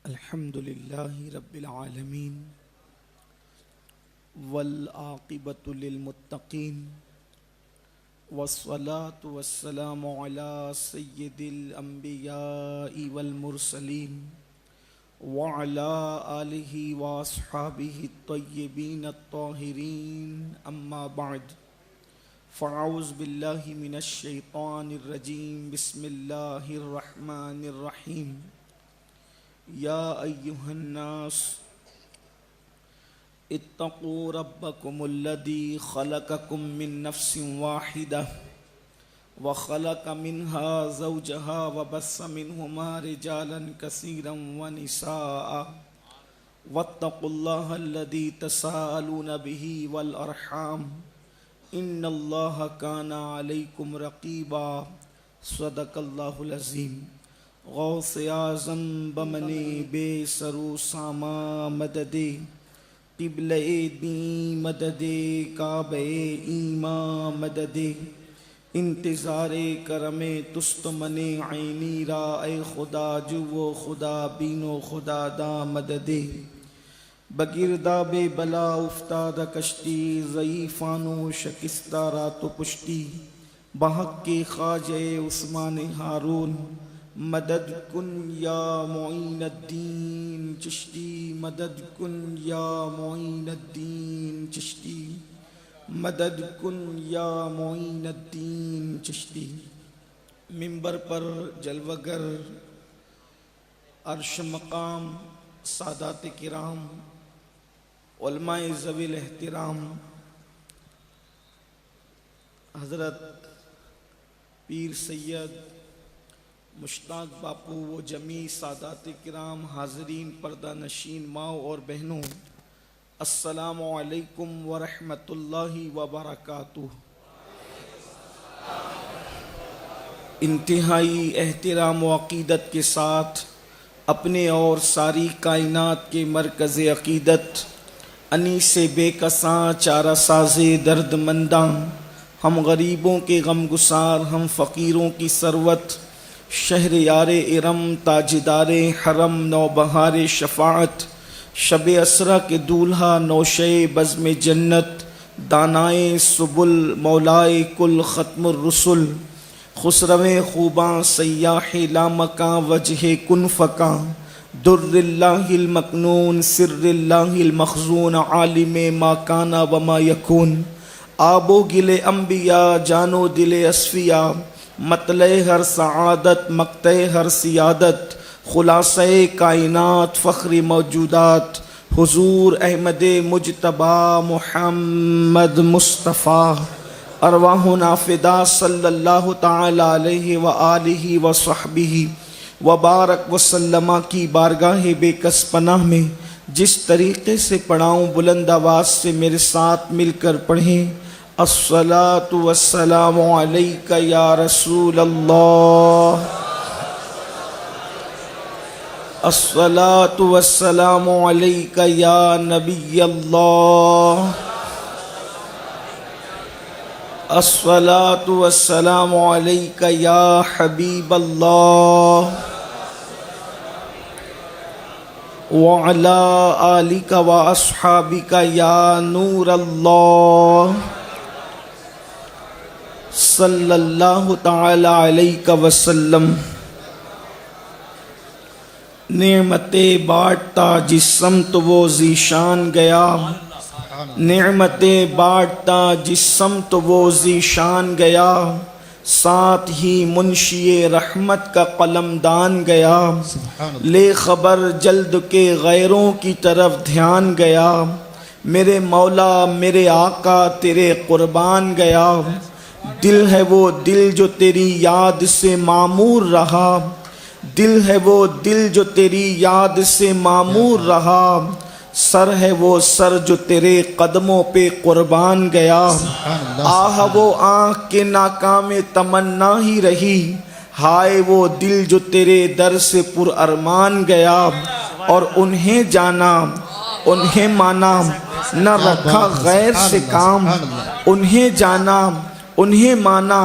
الحمد للہ رب العالمین والعاقبۃ للمتقین والصلاة والسلام علی سید الانبیاء والمرسلین وعلی آلہ واصحابہ الطیبین الطاہرین اما بعد فاعوذ باللہ من الشیطان الرجیم بسم اللہ الرحمن الرحیم یا ایہا الناس اتقوا ربکم الذی خلقکم من نفس واحدہ وخلق منها زوجها وبث منهما رجالا كثيرا ونساء واتقوا الله الذي تساءلون به والأرحام ان الله كان عليكم رقيبا صدق الله العظیم غوث اعظم بمنے بے سرو ساما مددے قبلہ دین مددے کعبہ ایمان مددے انتظار کرم تست من عینی را اے خدا جو خدا بینو خدا دا مددے بگرداب بلا افتاد کشتی ضعیفانو شکستہ رات و پشتی بحق کے خواجہ عثمان ہارون مدد کن یا معین الدین چشتی مدد کن یا معین الدین چشتی مدد کن یا معین الدین چشتی منبر پر جلوگر عرش مقام سادات کرام علماء ذوی الاحترام حضرت پیر سید مشتاق باپو و جمیع سادات کرام حاضرین پردہ نشین ماؤں اور بہنوں السلام علیکم ورحمۃ اللہ وبرکاتہ۔ انتہائی احترام و عقیدت کے ساتھ اپنے اور ساری کائنات کے مرکز عقیدت انیس بے کساں چارہ ساز درد منداں ہم غریبوں کے غم گسار ہم فقیروں کی ثروت شہر یار ارم تاجدار حرم نوبہار شفاعت شب اسرا کے دولہا نوشے بزم جنت دانائے سبل مولائے کل ختم الرسل خسرو خوباں سیاح لامکاں وجہ کن فکاں در اللہ المکنون سر اللہ المخزون عالم ما کانا وما یکون آب و گل انبیاء جانو دل اصفیاء مطلع ہر سعادت مقطع ہر سیادت خلاصہ کائنات فخر موجودات حضور احمد مجتبی محمد مصطفیٰ ارواحنا فدا صلی اللہ تعالی علیہ وآلہ وصحبہ وبارک وسلم کی بارگاہ بے کس پناہ میں جس طریقے سے پڑھاؤں بلند آواز سے میرے ساتھ مل کر پڑھیں الصلاۃ والسلام علیک یا رسول اللہ الصلاۃ والسلام علیک یا نبی اللہ الصلاۃ والسلام علیک یا حبیب اللہ وعلی آلک واصحابک یا نور اللہ صلی اللہ تعالی علیہ وسلم۔ نعمتیں بانٹتا جس سمت وہ ذیشان گیا نعمتیں بانٹتا جس سمت وہ ذیشان گیا ساتھ ہی منشی رحمت کا قلم دان گیا لے خبر جلد کے غیروں کی طرف دھیان گیا میرے مولا میرے آقا تیرے قربان گیا دل ہے وہ دل جو تیری یاد سے معمور رہا دل ہے وہ دل جو تیری یاد سے معمور رہا سر ہے وہ سر جو تیرے قدموں پہ قربان گیا آہ وہ آنکھ کے ناکام تمنا ہی رہی ہائے وہ دل جو تیرے در سے پر ارمان گیا اور انہیں جانا انہیں مانا نہ رکھا غیر سے کام انہیں جانا انہیں مانا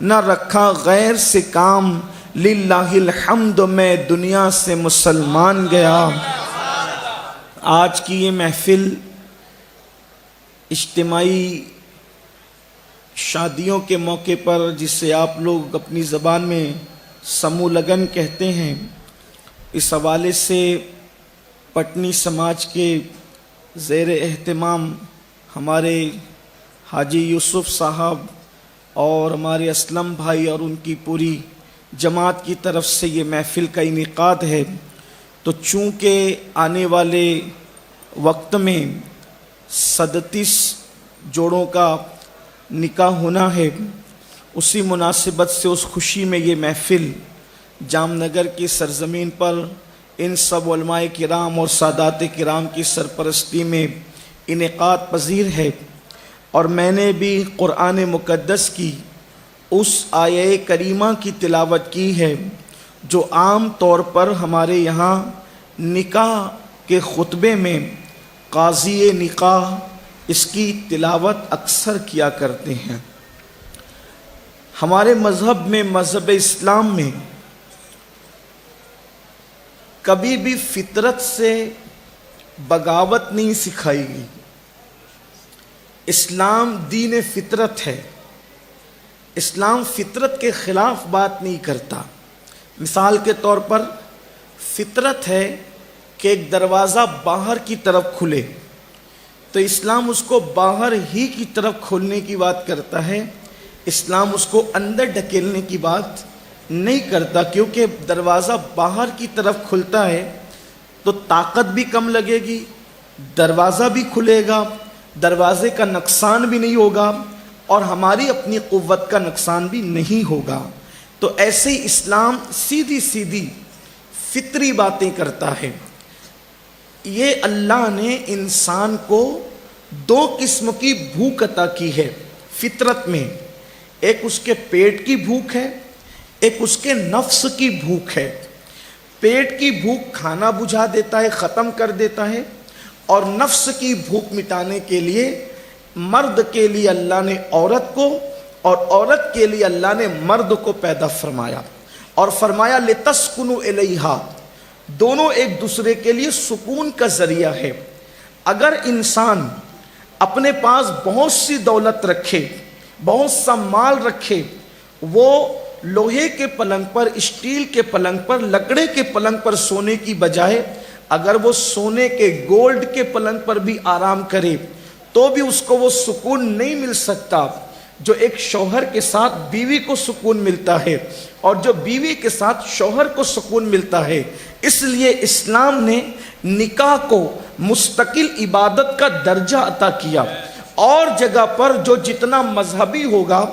نہ رکھا غیر سے کام للہ الحمد میں دنیا سے مسلمان گیا۔ آج کی یہ محفل اجتماعی شادیوں کے موقع پر، جسے آپ لوگ اپنی زبان میں سمو لگن کہتے ہیں، اس حوالے سے پٹنی سماج کے زیر اہتمام ہمارے حاجی یوسف صاحب اور ہمارے اسلم بھائی اور ان کی پوری جماعت کی طرف سے یہ محفل کا انعقاد ہے۔ تو چونکہ آنے والے وقت میں 37 جوڑوں کا نکاح ہونا ہے، اسی مناسبت سے اس خوشی میں یہ محفل جام نگر کی سرزمین پر ان سب علماء کرام اور سادات کرام کی سرپرستی میں انعقاد پذیر ہے، اور میں نے بھی قرآن مقدس کی اس آیہ کریمہ کی تلاوت کی ہے جو عام طور پر ہمارے یہاں نکاح کے خطبے میں قاضی نکاح اس کی تلاوت اکثر کیا کرتے ہیں۔ ہمارے مذہب میں، مذہب اسلام میں، کبھی بھی فطرت سے بغاوت نہیں سکھائی گئی۔ اسلام دین فطرت ہے، اسلام فطرت کے خلاف بات نہیں کرتا۔ مثال کے طور پر فطرت ہے کہ ایک دروازہ باہر کی طرف کھلے، تو اسلام اس کو باہر ہی کی طرف کھولنے کی بات کرتا ہے، اسلام اس کو اندر ڈھکیلنے کی بات نہیں کرتا، کیونکہ دروازہ باہر کی طرف کھلتا ہے تو طاقت بھی کم لگے گی، دروازہ بھی کھلے گا، دروازے کا نقصان بھی نہیں ہوگا، اور ہماری اپنی قوت کا نقصان بھی نہیں ہوگا۔ تو ایسے ہی اسلام سیدھی سیدھی فطری باتیں کرتا ہے۔ یہ اللہ نے انسان کو 2 قسم کی بھوک عطا کی ہے فطرت میں، ایک اس کے پیٹ کی بھوک ہے، ایک اس کے نفس کی بھوک ہے۔ پیٹ کی بھوک کھانا بجھا دیتا ہے، ختم کر دیتا ہے، اور نفس کی بھوک مٹانے کے لیے مرد کے لیے اللہ نے عورت کو اور عورت کے لیے اللہ نے مرد کو پیدا فرمایا، اور فرمایا لِتَسْكُنُوا إِلَيْهَا، دونوں ایک دوسرے کے لیے سکون کا ذریعہ ہے۔ اگر انسان اپنے پاس بہت سی دولت رکھے، بہت سا مال رکھے، وہ لوہے کے پلنگ پر، اسٹیل کے پلنگ پر، لکڑے کے پلنگ پر سونے کی بجائے اگر وہ سونے کے گولڈ کے پلنگ پر بھی آرام کرے تو بھی اس کو وہ سکون نہیں مل سکتا جو ایک شوہر کے ساتھ بیوی کو سکون ملتا ہے، اور جو بیوی کے ساتھ شوہر کو سکون ملتا ہے۔ اس لیے اسلام نے نکاح کو مستقل عبادت کا درجہ عطا کیا، اور جگہ پر جو جتنا مذہبی ہوگا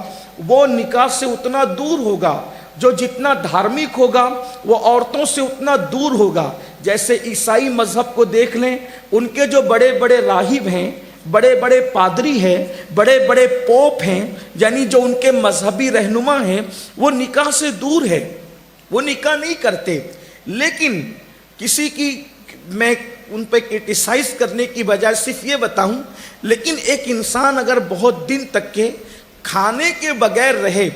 وہ نکاح سے اتنا دور ہوگا، جو جتنا دھارمک ہوگا وہ عورتوں سے اتنا دور ہوگا۔ جیسے عیسائی مذہب کو دیکھ لیں، ان کے جو بڑے بڑے راہب ہیں، بڑے بڑے پادری ہیں، بڑے بڑے پوپ ہیں، یعنی جو ان کے مذہبی رہنما ہیں، وہ نکاح سے دور ہے، وہ نکاح نہیں کرتے۔ لیکن کسی کی میں ان پہ کرٹیسائز کرنے کی بجائے صرف یہ بتاؤں، لیکن ایک انسان اگر بہت دن تک کے کھانے کے بغیر رہے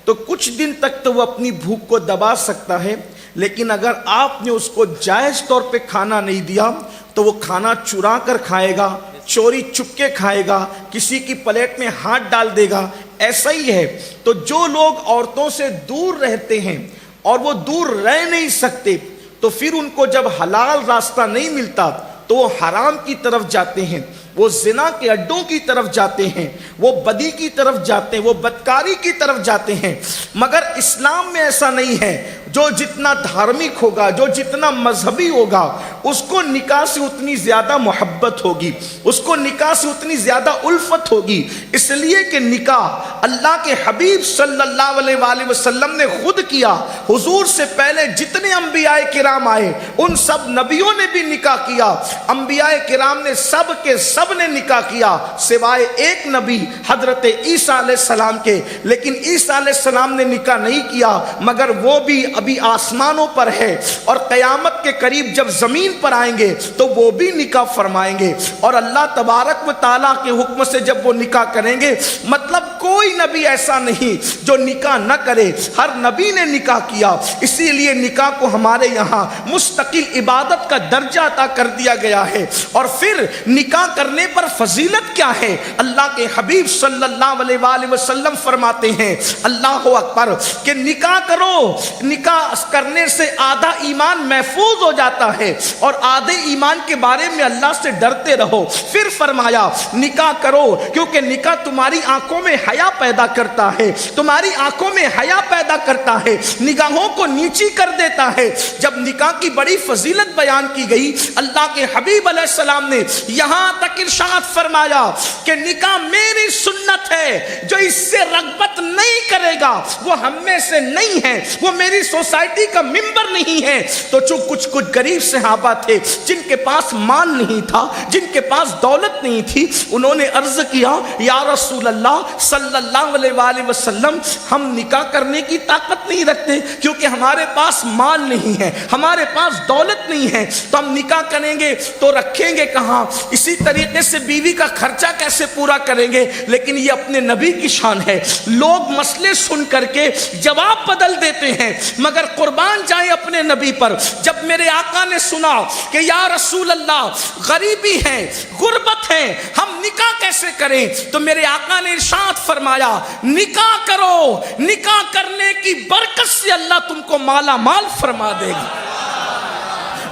تو کچھ دن تک تو وہ اپنی بھوک کو دبا سکتا ہے، لیکن اگر آپ نے اس کو جائز طور پہ کھانا نہیں دیا تو وہ کھانا چرا کر کھائے گا، چوری چپکے کھائے گا، کسی کی پلیٹ میں ہاتھ ڈال دے گا۔ ایسا ہی ہے۔ تو جو لوگ عورتوں سے دور رہتے ہیں اور وہ دور رہ نہیں سکتے، تو پھر ان کو جب حلال راستہ نہیں ملتا تو وہ حرام کی طرف جاتے ہیں، وہ زنا کے اڈوں کی طرف جاتے ہیں، وہ بدی کی طرف جاتے ہیں، وہ بدکاری کی طرف جاتے ہیں۔ مگر اسلام میں ایسا نہیں ہے۔ جو جتنا دھارمک ہوگا، جو جتنا مذہبی ہوگا، اس کو نکاح سے اتنی زیادہ محبت ہوگی، اس کو نکاح سے اتنی زیادہ الفت ہوگی، اس لیے کہ نکاح اللہ کے حبیب صلی اللہ علیہ وآلہ وسلم نے خود کیا۔ حضور سے پہلے جتنے انبیاء کرام آئے ان سب نبیوں نے بھی نکاح کیا، انبیاء کرام نے سب کے سب نے نکاح کیا سوائے ایک نبی حضرت عیسیٰ علیہ السلام کے۔ لیکن عیسیٰ علیہ السلام نے نکاح نہیں کیا، مگر وہ بھی ابھی آسمانوں پر ہے، اور قیامت کے قریب جب زمین پر آئیں گے تو وہ بھی نکاح فرمائیں گے، اور اللہ تبارک و تعالیٰ کے حکم سے جب وہ نکاح کریں گے، مطلب کوئی نبی ایسا نہیں جو نکاح نہ کرے، ہر نبی نے نکاح کیا، اسی لیے نکاح کو ہمارے یہاں مستقل عبادت کا درجہ عطا کر دیا گیا ہے۔ اور پھر نکاح کرنے پر فضیلت کیا ہے؟ اللہ کے حبیب صلی اللہ علیہ وآلہ وسلم فرماتے ہیں، اللہ اکبر، کہ نکاح کرو، نکاح کرنے سے آدھا ایمان محفوظ ہو جاتا ہے اور آدھے ایمان کے بارے میں اللہ سے ڈرتے رہو۔ پھر فرمایا نکاح کرو کیونکہ نکاح تمہاری آنکھوں میں حیا پیدا کرتا ہے، تمہاری آنکھوں میں حیا پیدا کرتا ہے، نگاہوں کو نیچی کر دیتا ہے۔ جب نکاح کی بڑی فضیلت بیان کی گئی، اللہ کے حبیب علیہ السلام نے یہاں تک ارشاد فرمایا کہ نکاح میری سنت ہے، جو اس سے رغبت نہیں کرے گا وہ ہم میں سے نہیں ہے، وہ میری سوسائٹی کا ممبر نہیں ہے۔ تو کچھ غریب صحابہ تھے جن کے پاس مال نہیں تھا، جن کے پاس دولت نہیں تھی، انہوں نے عرض کیا یا رسول اللہ صلی اللہ علیہ وآلہ وسلم، ہم نکاح کرنے کی طاقت نہیں رکھتے کیونکہ ہمارے پاس مال نہیں ہے، ہمارے پاس دولت نہیں ہے، تو ہم نکاح کریں گے تو رکھیں گے کہاں؟ اسی طریقے سے بیوی کا خرچہ کیسے پورا کریں گے؟ لیکن یہ اپنے نبی کی شان ہے، لوگ مسئلے سن کر کے جواب بدل دیتے ہیں، مگر قربان جائیں اپنے نبی پر۔ جب میرے آقا نے سنا کہ یا رسول اللہ غریبی ہے، غربت ہے، ہم نکاح کیسے کریں، تو میرے آقا نے ارشاد فرمایا نکاح کرو، نکاح کرنے کی برکت سے اللہ تم کو مالا مال فرما دے گا۔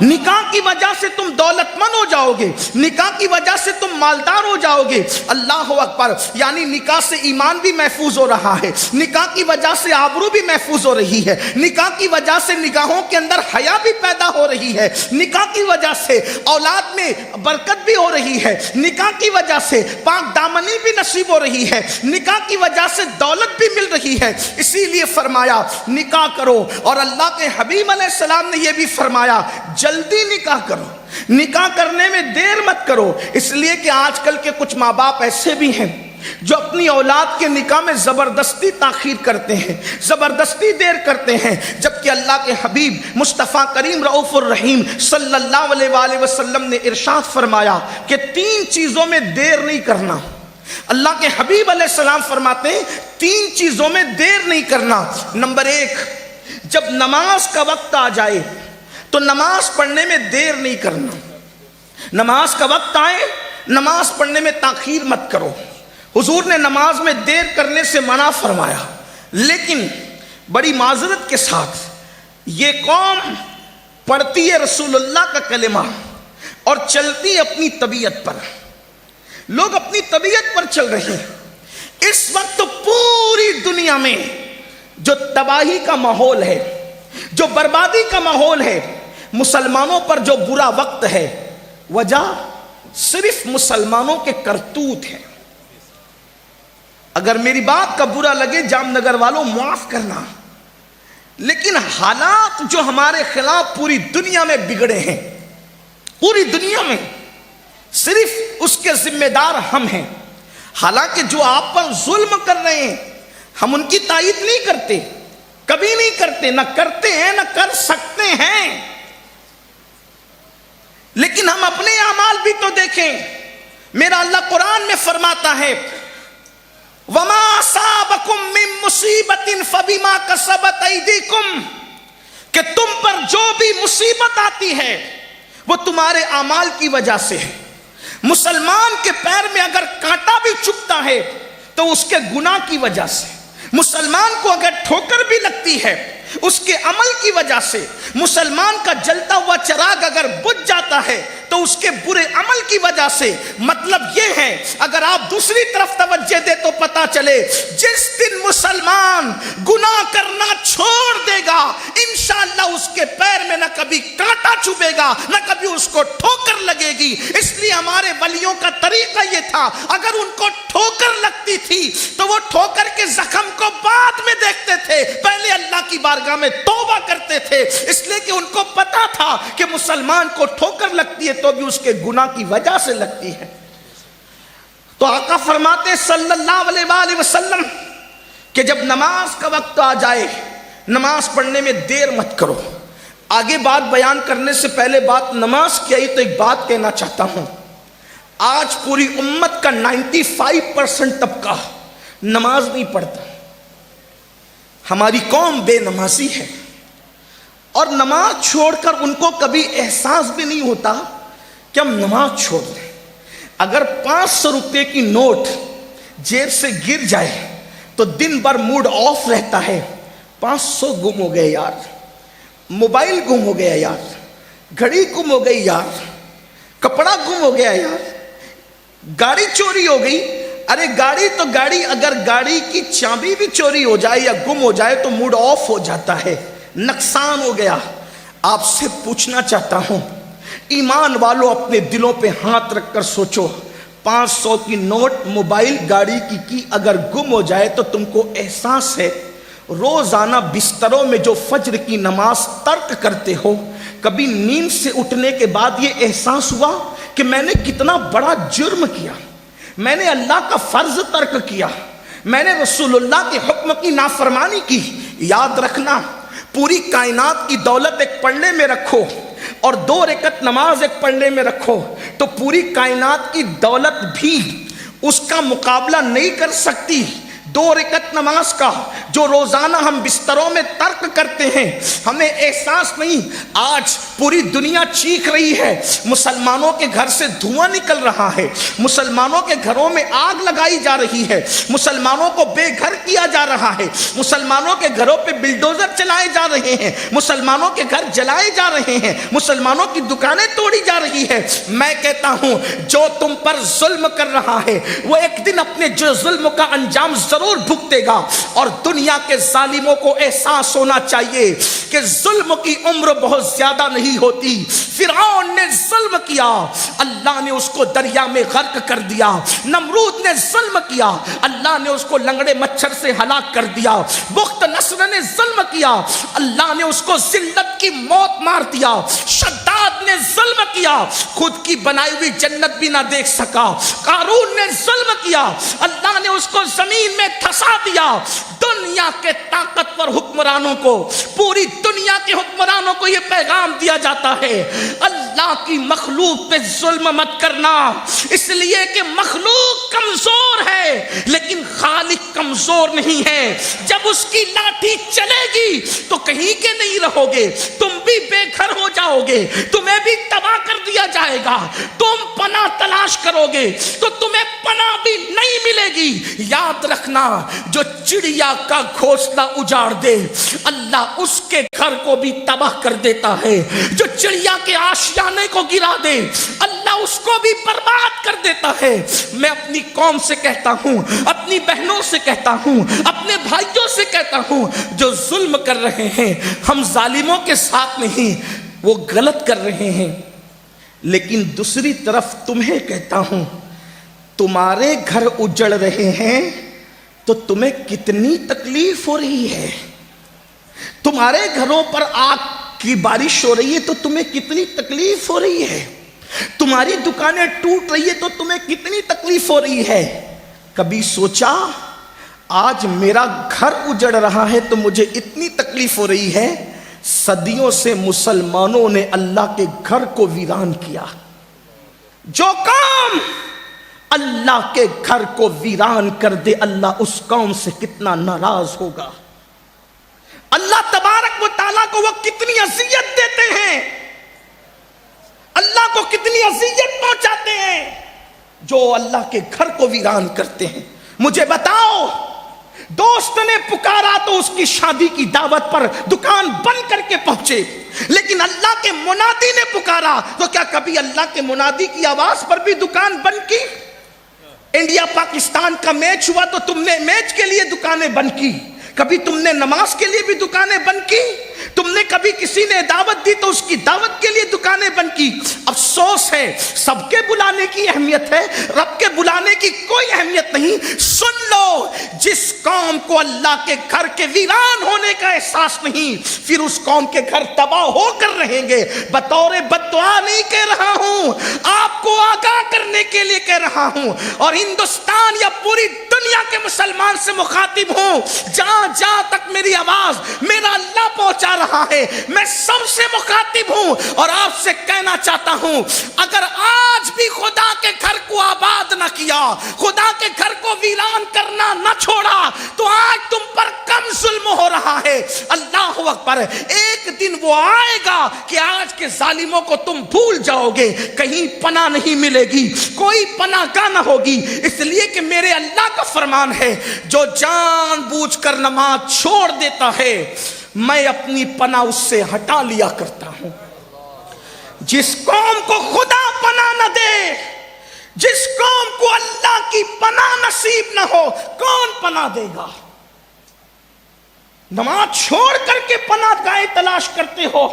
نکاح کی وجہ سے تم دولت مند ہو جاؤ گے، نکاح کی وجہ سے تم مالدار ہو جاؤ گے۔ اللہ اکبر، یعنی نکاح سے ایمان بھی محفوظ ہو رہا ہے، نکاح کی وجہ سے آبرو بھی محفوظ ہو رہی ہے، نکاح کی وجہ سے نگاہوں کے اندر حیا بھی پیدا ہو رہی ہے، نکاح کی وجہ سے اولاد میں برکت بھی ہو رہی ہے، نکاح کی وجہ سے پاک دامنی بھی نصیب ہو رہی ہے، نکاح کی وجہ سے دولت بھی مل رہی ہے۔ اسی لیے فرمایا نکاح کرو، اور اللہ کے حبیب علیہ السلام نے یہ بھی فرمایا جلدی نکاح کرو، نکاح کرنے میں دیر مت کرو۔ اس لیے کہ آج کل کے کچھ ماں باپ ایسے بھی ہیں جو اپنی اولاد کے نکاح میں زبردستی تاخیر کرتے ہیں، زبردستی دیر کرتے ہیں، جبکہ اللہ کے حبیب مصطفیٰ کریم رؤوف الرحیم صلی اللہ علیہ وآلہ وسلم نے ارشاد فرمایا کہ 3 چیزوں میں دیر نہیں کرنا۔ اللہ کے حبیب علیہ السلام فرماتے ہیں 3 چیزوں میں دیر نہیں کرنا۔ نمبر 1، جب نماز کا وقت آ جائے تو نماز پڑھنے میں دیر نہیں کرنا۔ نماز کا وقت آئے، نماز پڑھنے میں تاخیر مت کرو۔ حضور نے نماز میں دیر کرنے سے منع فرمایا، لیکن بڑی معذرت کے ساتھ یہ قوم پڑھتی ہے رسول اللہ کا کلمہ اور چلتی اپنی طبیعت پر، لوگ اپنی طبیعت پر چل رہے ہیں۔ اس وقت پوری دنیا میں جو تباہی کا ماحول ہے، جو بربادی کا ماحول ہے، مسلمانوں پر جو برا وقت ہے، وجہ صرف مسلمانوں کے کرتوت ہے۔ اگر میری بات کا برا لگے جام نگر والوں معاف کرنا، لیکن حالات جو ہمارے خلاف پوری دنیا میں بگڑے ہیں، پوری دنیا میں صرف اس کے ذمہ دار ہم ہیں۔ حالانکہ جو آپ پر ظلم کر رہے ہیں ہم ان کی تائید نہیں کرتے، کبھی نہیں کرتے، نہ کرتے ہیں نہ کر سکتے ہیں، لیکن ہم اپنے اعمال بھی تو دیکھیں۔ میرا اللہ قرآن میں فرماتا ہے وَمَا أَصَابَكُم مِّن مُّصِيبَةٍ فَبِمَا كَسَبَتْ أَيْدِيكُمْ، کہ تم پر جو بھی مصیبت آتی ہے وہ تمہارے اعمال کی وجہ سے ہے۔ مسلمان کے پیر میں اگر کانٹا بھی چبھتا ہے تو اس کے گناہ کی وجہ سے، مسلمان کو اگر ٹھوکر بھی لگتی ہے اس کے عمل کی وجہ سے، مسلمان کا جلتا ہوا چراغ اگر بجھ جاتا ہے تو اس کے برے عمل کی وجہ سے۔ مطلب یہ ہے اگر آپ دوسری طرف توجہ دے تو پتا چلے جس دن مسلمان گناہ کرنا چھوڑ دے گا انشاءاللہ اس کے پیر میں نہ کبھی کانٹا چبھے گا نہ کبھی اس کو ٹھوکر لگے گی۔ اس لیے ہمارے ولیوں کا طریقہ یہ تھا، اگر ان کو ٹھوکر لگتی تھی تو وہ ٹھوکر کے زخم کو بعد میں دیکھتے تھے، پہلے اللہ کی بارگاہ میں توبہ کرتے تھے، اس لیے کہ ان کو پتا تھا کہ مسلمان کو ٹھوکر لگتی ہے تو بھی اس کے گناہ کی وجہ سے لگتی ہے۔ تو آقا فرماتے صلی اللہ علیہ وآلہ وسلم کہ جب نماز کا وقت آ جائے نماز پڑھنے میں دیر مت کرو۔ آگے بات بیان کرنے سے پہلے بات نماز کی آئی تو ایک بات کہنا چاہتا ہوں۔ آج پوری امت کا 95% طبقہ نماز نہیں پڑھتا. ہماری قوم بے نمازی ہے اور نماز چھوڑ کر ان کو کبھی احساس بھی نہیں ہوتا کہ ہم نماز چھوڑ دیں. اگر 500 روپے کی نوٹ جیب سے گر جائے تو دن بھر موڈ آف رہتا ہے. 500 گم ہو گئے یار, موبائل گم ہو گیا یار, گھڑی گم ہو گئی یار, کپڑا گم ہو گیا یار, گاڑی چوری ہو گئی. ارے گاڑی تو گاڑی, اگر گاڑی کی چابی بھی چوری ہو جائے یا گم ہو جائے تو موڈ آف ہو جاتا ہے, نقصان ہو گیا. آپ سے پوچھنا چاہتا ہوں, ایمان والوں اپنے دلوں پہ ہاتھ رکھ کر سوچو, 500 کی نوٹ موبائل گاڑی کی اگر گم ہو جائے تو تم کو احساس ہے روزانہ بستروں میں جو فجر کی نماز ترک کرتے ہو, کبھی نیند سے اٹھنے کے بعد یہ احساس ہوا کہ میں نے کتنا بڑا جرم کیا, میں نے اللہ کا فرض ترک کیا, میں نے رسول اللہ کے حکم کی نافرمانی کی. یاد رکھنا, پوری کائنات کی دولت ایک پلڑے میں رکھو اور 2 رکعت نماز ایک پلڑے میں رکھو تو پوری کائنات کی دولت بھی اس کا مقابلہ نہیں کر سکتی 2 رکعت نماز کا جو روزانہ ہم بستروں میں ترک کرتے ہیں. ہمیں احساس نہیں, آج پوری دنیا چیخ رہی ہے, مسلمانوں کے گھر سے دھواں نکل رہا ہے, مسلمانوں کے گھروں میں آگ لگائی جا رہی ہے, مسلمانوں کو بے گھر کیا جا رہا ہے, مسلمانوں کے گھروں پہ بلڈوزر چلائے جا رہے ہیں, مسلمانوں کے گھر جلائے جا رہے ہیں, مسلمانوں کی دکانیں توڑی جا رہی ہے. میں کہتا ہوں جو تم پر ظلم کر رہا ہے وہ ایک دن اپنے جو ظلم کا انجام ضرور بھگتے گا. اور دنیا کے ظالموں کو احساس ہونا چاہیے کہ ظلم کی عمر بہت زیادہ نہیں ہوتی. فرعون نے ظلم کیا, اللہ نے اس کو دریا میں غرق کر دیا. نمرود نے ظلم کیا, اللہ نے اس کو لنگڑے مچھر سے ہلاک کر دیا. بخت نصر نے ظلم کیا, اللہ نے اس کو ذلت کی موت مار دیا. شداد نے ظلم کیا, خود کی بنائی ہوئی جنت بھی نہ دیکھ سکا. قارون نے ظلم کیا, اللہ نے اس کو زمین میں دھسا دیا. دنیا کے طاقتور حکمرانوں کو, پوری دنیا کے حکمرانوں کو یہ پیغام دیا جاتا ہے, اللہ کی مخلوق پہ ظلم مت کرنا, اس لیے کہ مخلوق کمزور ہے لیکن خالق کمزور نہیں ہے. جب اس کی لاٹھی چلے گی تو کہیں کے نہیں رہو گے, تم بھی بے گھر ہو جاؤ گے, تمہیں بھی تباہ کر دیا جائے گا. تم پناہ تلاش کرو گے تو تمہیں پناہ بھی نہیں ملے گی. یاد رکھنا, جو چڑیا کا گھونسلہ اجاڑ دے اللہ اس کے گھر کو بھی تباہ کر دیتا ہے. جو چڑیا کے آشیانے کو گرا دے اللہ اس کو بھی برباد کر دیتا ہے. میں اپنی قوم سے کہتا ہوں, اپنی بہنوں سے کہتا ہوں, اپنے بھائیوں سے کہتا ہوں, جو ظلم کر رہے ہیں ہم ظالموں کے ساتھ نہیں, وہ غلط کر رہے ہیں. لیکن دوسری طرف تمہیں کہتا ہوں, تمہارے گھر اجڑ رہے ہیں تو تمہیں کتنی تکلیف ہو رہی ہے. تمہارے گھروں پر آگ کی بارش ہو رہی ہے تو تمہیں کتنی تکلیف ہو رہی ہے. تمہاری دکانیں ٹوٹ رہی ہے تو تمہیں کتنی تکلیف ہو رہی ہے. کبھی سوچا آج میرا گھر اجڑ رہا ہے تو مجھے اتنی تکلیف ہو رہی ہے, صدیوں سے مسلمانوں نے اللہ کے گھر کو ویران کیا. جو کام اللہ کے گھر کو ویران کر دے اللہ اس قوم سے کتنا ناراض ہوگا. اللہ تبارک و تعالیٰ کو وہ کتنی اذیت دیتے ہیں, اللہ کو کتنی اذیت پہنچاتے ہیں جو اللہ کے گھر کو ویران کرتے ہیں. مجھے بتاؤ, دوست نے پکارا تو اس کی شادی کی دعوت پر دکان بند کر کے پہنچے, لیکن اللہ کے منادی نے پکارا تو کیا کبھی اللہ کے منادی کی آواز پر بھی دکان بند کی؟ انڈیا پاکستان کا میچ ہوا تو تم نے میچ کے لیے دکانیں بند کی, کبھی تم نے نماز کے لیے بھی دکانیں بند کی, تم نے کبھی کسی نے دعوت دی تو اس کی دعوت کے لیے دکانیں بند کی. افسوس ہے, سب کے بلانے کی اہمیت ہے, رب کے بلانے کی کوئی اہمیت نہیں. سن لو, جس قوم کو اللہ کے گھر کے ویران ہونے کا احساس نہیں, پھر اس قوم کے گھر تباہ ہو کر رہیں گے. بطور بددعا نہیں کہہ رہا ہوں, آپ کو آگاہ کرنے کے لیے کہہ رہا ہوں, اور ہندوستان یا پوری دنیا کے مسلمان سے مخاطب ہوں. جہاں جہاں تک میری آواز میرا اللہ پہنچا رہا ہے میں سب سے مخاطب ہوں اور آپ سے کہنا چاہتا ہوں, اگر آج بھی خدا کے گھر کو آباد نہ کیا, خدا کے گھر کو کو ویران کرنا نہ چھوڑا تو آج تم پر کم ظلم ہو رہا ہے۔ اللہ اکبر، ایک دن وہ آئے گا کہ آج کے ظالموں کو تم بھول جاؤ گے، کہیں پناہ نہیں ملے گی، کوئی پناہ گاہ نہ ہوگی، اس لیے کہ میرے اللہ کا فرمان ہے جو جان بوجھ کر نماز چھوڑ دیتا ہے میں اپنی پناہ اس سے ہٹا لیا کرتا ہوں۔ جس قوم کو خدا پناہ نہ دے، جس قوم کو اللہ کی پناہ نصیب نہ ہو، کون پناہ دے گا؟ نماز چھوڑ کر کے پناہ گاہیں تلاش کرتے ہو۔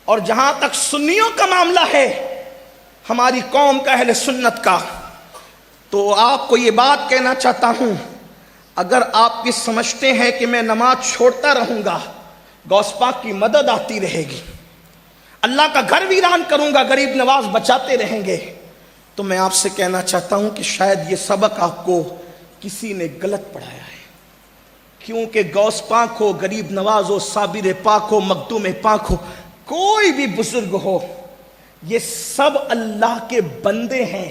اور جہاں تک سنیوں کا معاملہ ہے، ہماری قوم کا، اہل سنت کا، تو آپ کو یہ بات کہنا چاہتا ہوں، اگر آپ یہ سمجھتے ہیں کہ میں نماز چھوڑتا رہوں گا غوث پاک کی مدد آتی رہے گی، اللہ کا گھر ویران کروں گا غریب نواز بچاتے رہیں گے، تو میں آپ سے کہنا چاہتا ہوں کہ شاید یہ سبق آپ کو کسی نے غلط پڑھایا ہے، کیونکہ غوث پاک ہو، غریب نواز ہو، صابر پاک ہو، مخدوم پاک ہو، کوئی بھی بزرگ ہو، یہ سب اللہ کے بندے ہیں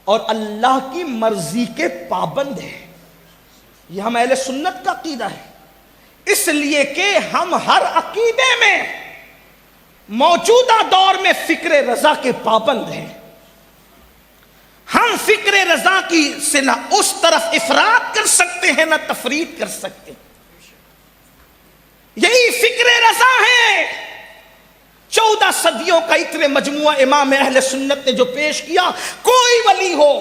اور اللہ کی مرضی کے پابند ہیں۔ یہ ہم اہل سنت کا عقیدہ ہے، اس لیے کہ ہم ہر عقیدے میں موجودہ دور میں فکر رضا کے پابند ہیں۔ ہم فکر رضا کی سے نہ اس طرف افراط کر سکتے ہیں نہ تفریط کر سکتے، یہی فکر رضا ہے۔ 14 صدیوں کا اتنے مجموعہ امام اہل سنت نے جو پیش کیا، کوئی ولی ہو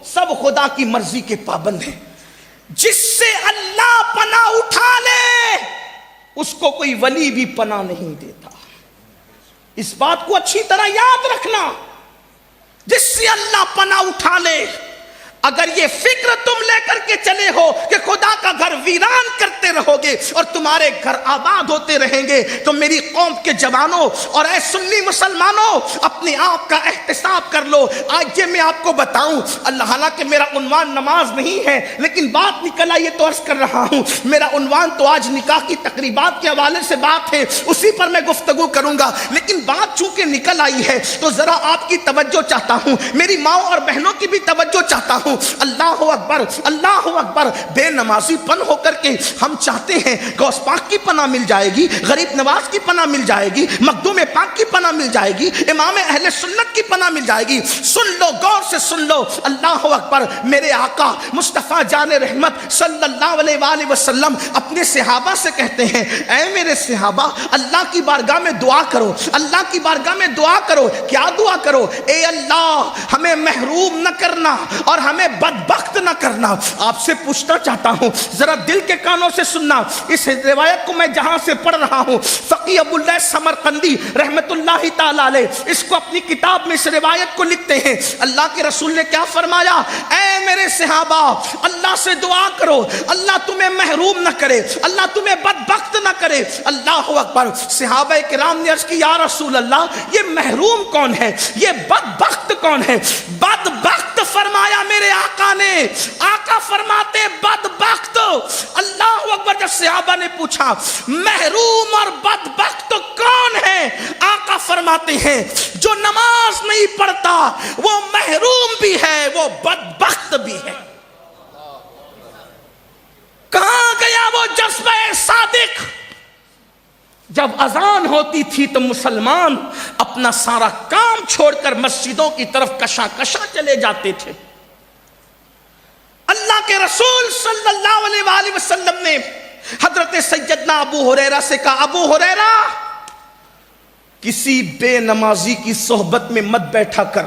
سب خدا کی مرضی کے پابند ہیں۔ جس سے اللہ پناہ اٹھا لے اس کو کوئی ولی بھی پناہ نہیں دیتا، اس بات کو اچھی طرح یاد رکھنا۔ جس سے اللہ پناہ اٹھا لے، اگر یہ فکر تم لے کر کے چلے ہو کہ خدا کا گھر ویران کرتے رہو گے اور تمہارے گھر آباد ہوتے رہیں گے، تو میری قوم کے جوانوں اور اے سنی مسلمانوں اپنے آپ کا احتساب کر لو۔ آج یہ میں آپ کو بتاؤں، اللہ، حالانکہ میرا عنوان نماز نہیں ہے لیکن بات نکل آئی تو عرض کر رہا ہوں، میرا عنوان تو آج نکاح کی تقریبات کے حوالے سے بات ہے، اسی پر میں گفتگو کروں گا، لیکن بات چونکہ نکل آئی ہے تو ذرا آپ کی توجہ چاہتا ہوں، میری ماں اور بہنوں کی بھی توجہ چاہتا ہوں۔ اللہ اکبر، اللہ اکبر۔ بے نمازی پن ہو کر کے ہم چاہتے ہیں غوث پاک کی پناہ مل جائے گی، غریب نواز کی پناہ مل جائے گی، مخدوم پاک کی پناہ مل جائے گی، امام اہل سنت کی پناہ مل جائے گی۔ سن لو، غور سے سن لو، اللہ اکبر۔ میرے آقا مصطفیٰ جان رحمت صلی اللہ علیہ وآلہ وسلم اپنے صحابہ سے کہتے ہیں، اے میرے صحابہ، اللہ کی بارگاہ میں دعا کرو، اللہ کی بارگاہ میں دعا کرو۔ کیا دعا کرو؟ اے اللہ ہمیں محروم نہ کرنا اور ہمیں بدبخت نہ کرنا۔ آپ سے پوچھنا چاہتا ہوں، ذرا دل کے کانوں سے سننا، اس روایت کو میں جہاں سے پڑھ رہا ہوں، فقی ابو اللہ سمرقندی رحمت اللہ تعالی علیہ اس کو اپنی کتاب میں اس روایت کو لکھتے ہیں، اللہ کے رسول نے کیا فرمایا؟ اے میرے صحابہ، اللہ سے دعا کرو، اللہ تمہیں محروم نہ کرے، اللہ تمہیں بدبخت نہ کرے۔ اللہ اکبر۔ صحابہ کرام نے عرض کی، یا رسول اللہ، یہ محروم کون ہے؟ یہ بدبخت کون ہے؟ بدبخت فرمایا میرے آقا نے، آقا فرماتے بدبخت۔ اللہ اکبر۔ جب صحابہ نے پوچھا محروم اور بدبخت کون ہے، آقا فرماتے ہیں جو نماز نہیں پڑھتا وہ محروم بھی ہے، وہ بدبخت بھی ہے۔ کہاں گیا وہ جذبہ صادق؟ جب اذان ہوتی تھی تو مسلمان اپنا سارا کام چھوڑ کر مسجدوں کی طرف کشا کشا چلے جاتے تھے۔ اللہ کے رسول صلی اللہ علیہ وآلہ وسلم نے حضرت سیدنا ابو ہریرہ سے کہا، ابو ہریرہ، کسی بے نمازی کی صحبت میں مت بیٹھا کر۔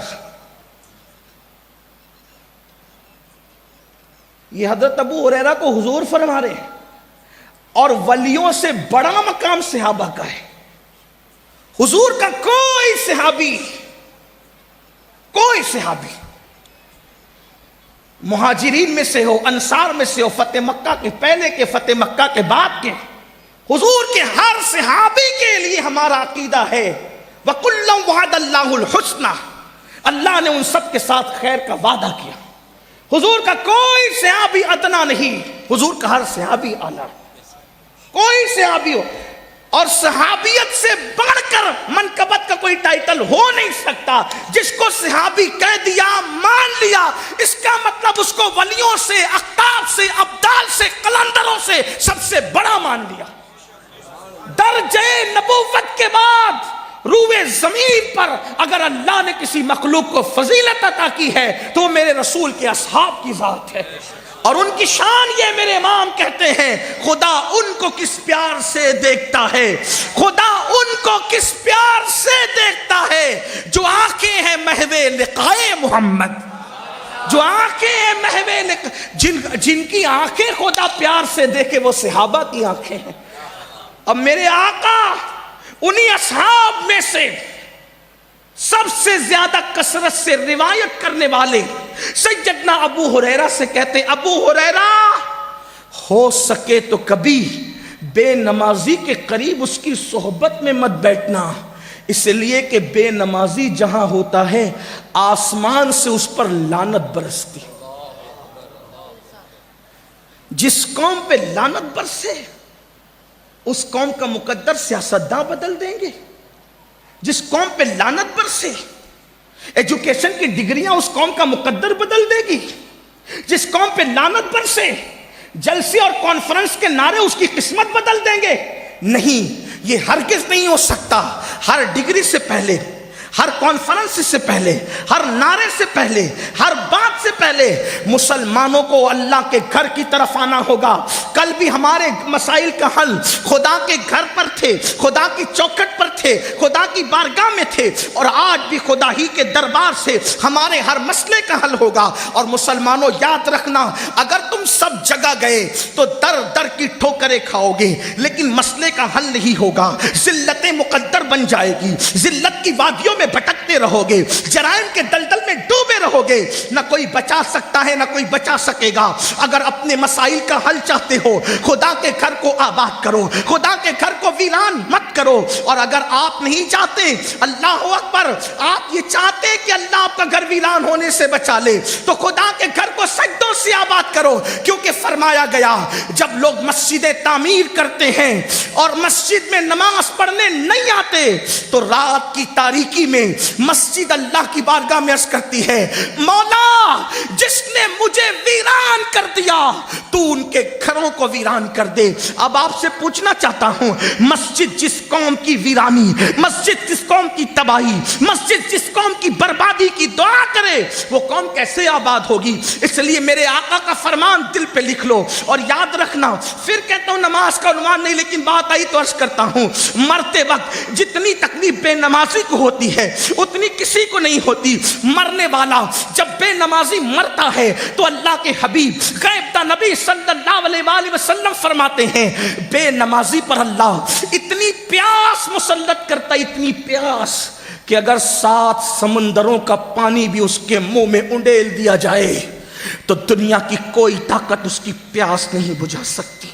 یہ حضرت ابو ہریرہ کو حضور فرما رہے ہیں، اور ولیوں سے بڑا مقام صحابہ کا ہے۔ حضور کا کوئی صحابی مہاجرین میں سے ہو، انصار میں سے ہو، فتح مکہ کے پہلے کے، فتح مکہ کے بعد کے، حضور کے ہر صحابی کے لیے ہمارا عقیدہ ہے وَكُلًّا وَعَدَ اللَّهُ الْحُسْنَى، اللہ نے ان سب کے ساتھ خیر کا وعدہ کیا۔ حضور کا کوئی صحابی ادنا نہیں، حضور کا ہر صحابی اعلیٰ۔ کوئی صحابی ہو، اور صحابیت سے بڑھ کر منقبت کا کوئی ٹائٹل ہو نہیں سکتا. جس کو صحابی کہہ دیا مان لیا، اس کا مطلب اس کو ولیوں سے، اقطاب سے، ابدال سے، قلندروں سے سب سے بڑا مان لیا. درجہ نبوت کے بعد روئے زمین پر اگر اللہ نے کسی مخلوق کو فضیلت عطا کی ہے تو میرے رسول کے اصحاب کی ذات ہے. اور ان کی شان یہ میرے امام کہتے ہیں، خدا ان کو کس پیار سے دیکھتا ہے، خدا ان کو کس پیار سے دیکھتا ہے جو آنکھیں ہیں محو لقائے محمد، جو آنکھیں ہیں محو جن کی آنکھیں خدا پیار سے دیکھے وہ صحابہ کی آنکھیں ہیں. اب میرے آقا انہی اصحاب میں سے سب سے زیادہ کثرت سے روایت کرنے والے سیدنا ابو ہریرہ سے کہتے ہیں، ابو ہریرہ ہو سکے تو کبھی بے نمازی کے قریب اس کی صحبت میں مت بیٹھنا، اس لیے کہ بے نمازی جہاں ہوتا ہے آسمان سے اس پر لعنت برستی. جس قوم پہ لعنت برسے اس قوم کا مقدر سیاستداں بدل دیں گے. جس قوم پہ لعنت برسے ایجوکیشن کی ڈگریاں اس قوم کا مقدر بدل دے گی. جس قوم پہ لعنت برسے جلسے اور کانفرنس کے نعرے اس کی قسمت بدل دیں گے. نہیں، یہ ہرگز نہیں ہو سکتا. ہر ڈگری سے پہلے، ہر کانفرنس سے پہلے، ہر نعرے سے پہلے، ہر بات سے پہلے مسلمانوں کو اللہ کے گھر کی طرف آنا ہوگا. کل بھی ہمارے مسائل کا حل خدا کے گھر پر تھے، خدا کی چوکھٹ پر تھے، خدا کی بارگاہ میں تھے، اور آج بھی خدا ہی کے دربار سے ہمارے ہر مسئلے کا حل ہوگا. اور مسلمانوں یاد رکھنا، اگر تم سب جگہ گئے تو در در کی ٹھوکریں کھاؤ گے لیکن مسئلے کا حل نہیں ہوگا. ذلت مقدر بن جائے گی، ذلت کی وادیوں میں بھٹکتے رہو گے، جرائم کے دلدل میں ڈوبے رہو گے. نہ کوئی بچا سکتا ہے نہ کوئی بچا سکے گا. اگر اپنے مسائل کا حل چاہتے ہو خدا کے گھر کو آباد کرو، خدا کے گھر کو ویران مت کرو. اور اگر آپ نہیں چاہتے، اللہ اکبر، آپ یہ چاہتے کہ اللہ آپ کا گھر ویران ہونے سے بچا لے تو خدا کے گھر کو سجدوں سے آباد کرو. کیونکہ فرمایا گیا جب لوگ مسجدیں تعمیر کرتے ہیں اور مسجد میں نماز پڑھنے نہیں آتے تو رات کی تاریکی میں مسجد اللہ کی بارگاہ میں عرض کرتی ہے، مولا جس نے مجھے ویران کر دیا تو ان کے گھروں کو ویران کر دے. اب آپ سے پوچھنا چاہتا ہوں، مسجد جس قوم کی ویرانی، مسجد جس قوم کی تباہی، مسجد جس قوم کی بربادی کی دعا کرے وہ قوم کیسے آباد ہوگی؟ اس لیے میرے آقا کا فرمان دل پہ لکھ لو اور یاد رکھنا. پھر کہتا ہوں نماز کا عنوان نہیں، لیکن بات آئی تو عرض کرتا ہوں، مرتے وقت جتنی تکلیف بے نمازی کو ہوتی ہے اتنی کسی کو نہیں ہوتی. مرنے والا جب بے نمازی مرتا ہے تو اللہ کے حبیب غیب دا نبی صلی اللہ علیہ وآلہ وسلم فرماتے ہیں بے نمازی پر اللہ اتنی پیاس مسلط کرتا، اتنی پیاس کہ اگر 7 سمندروں کا پانی بھی اس کے منہ میں انڈیل دیا جائے تو دنیا کی کوئی طاقت اس کی پیاس نہیں بجھا سکتی.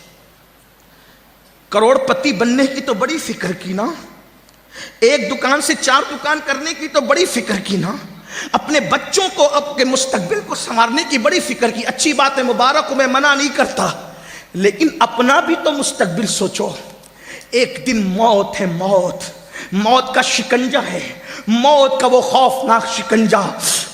کروڑ پتی بننے کی تو بڑی فکر کی نا، ایک دکان سے 4 دکان کرنے کی تو بڑی فکر کی نا، اپنے بچوں کو اپنے مستقبل کو سنوارنے کی بڑی فکر کی. اچھی بات ہے، مبارک کو میں منع نہیں کرتا، لیکن اپنا بھی تو مستقبل سوچو. ایک دن موت ہے، موت کا شکنجہ ہے، موت کا وہ خوفناک شکنجہ.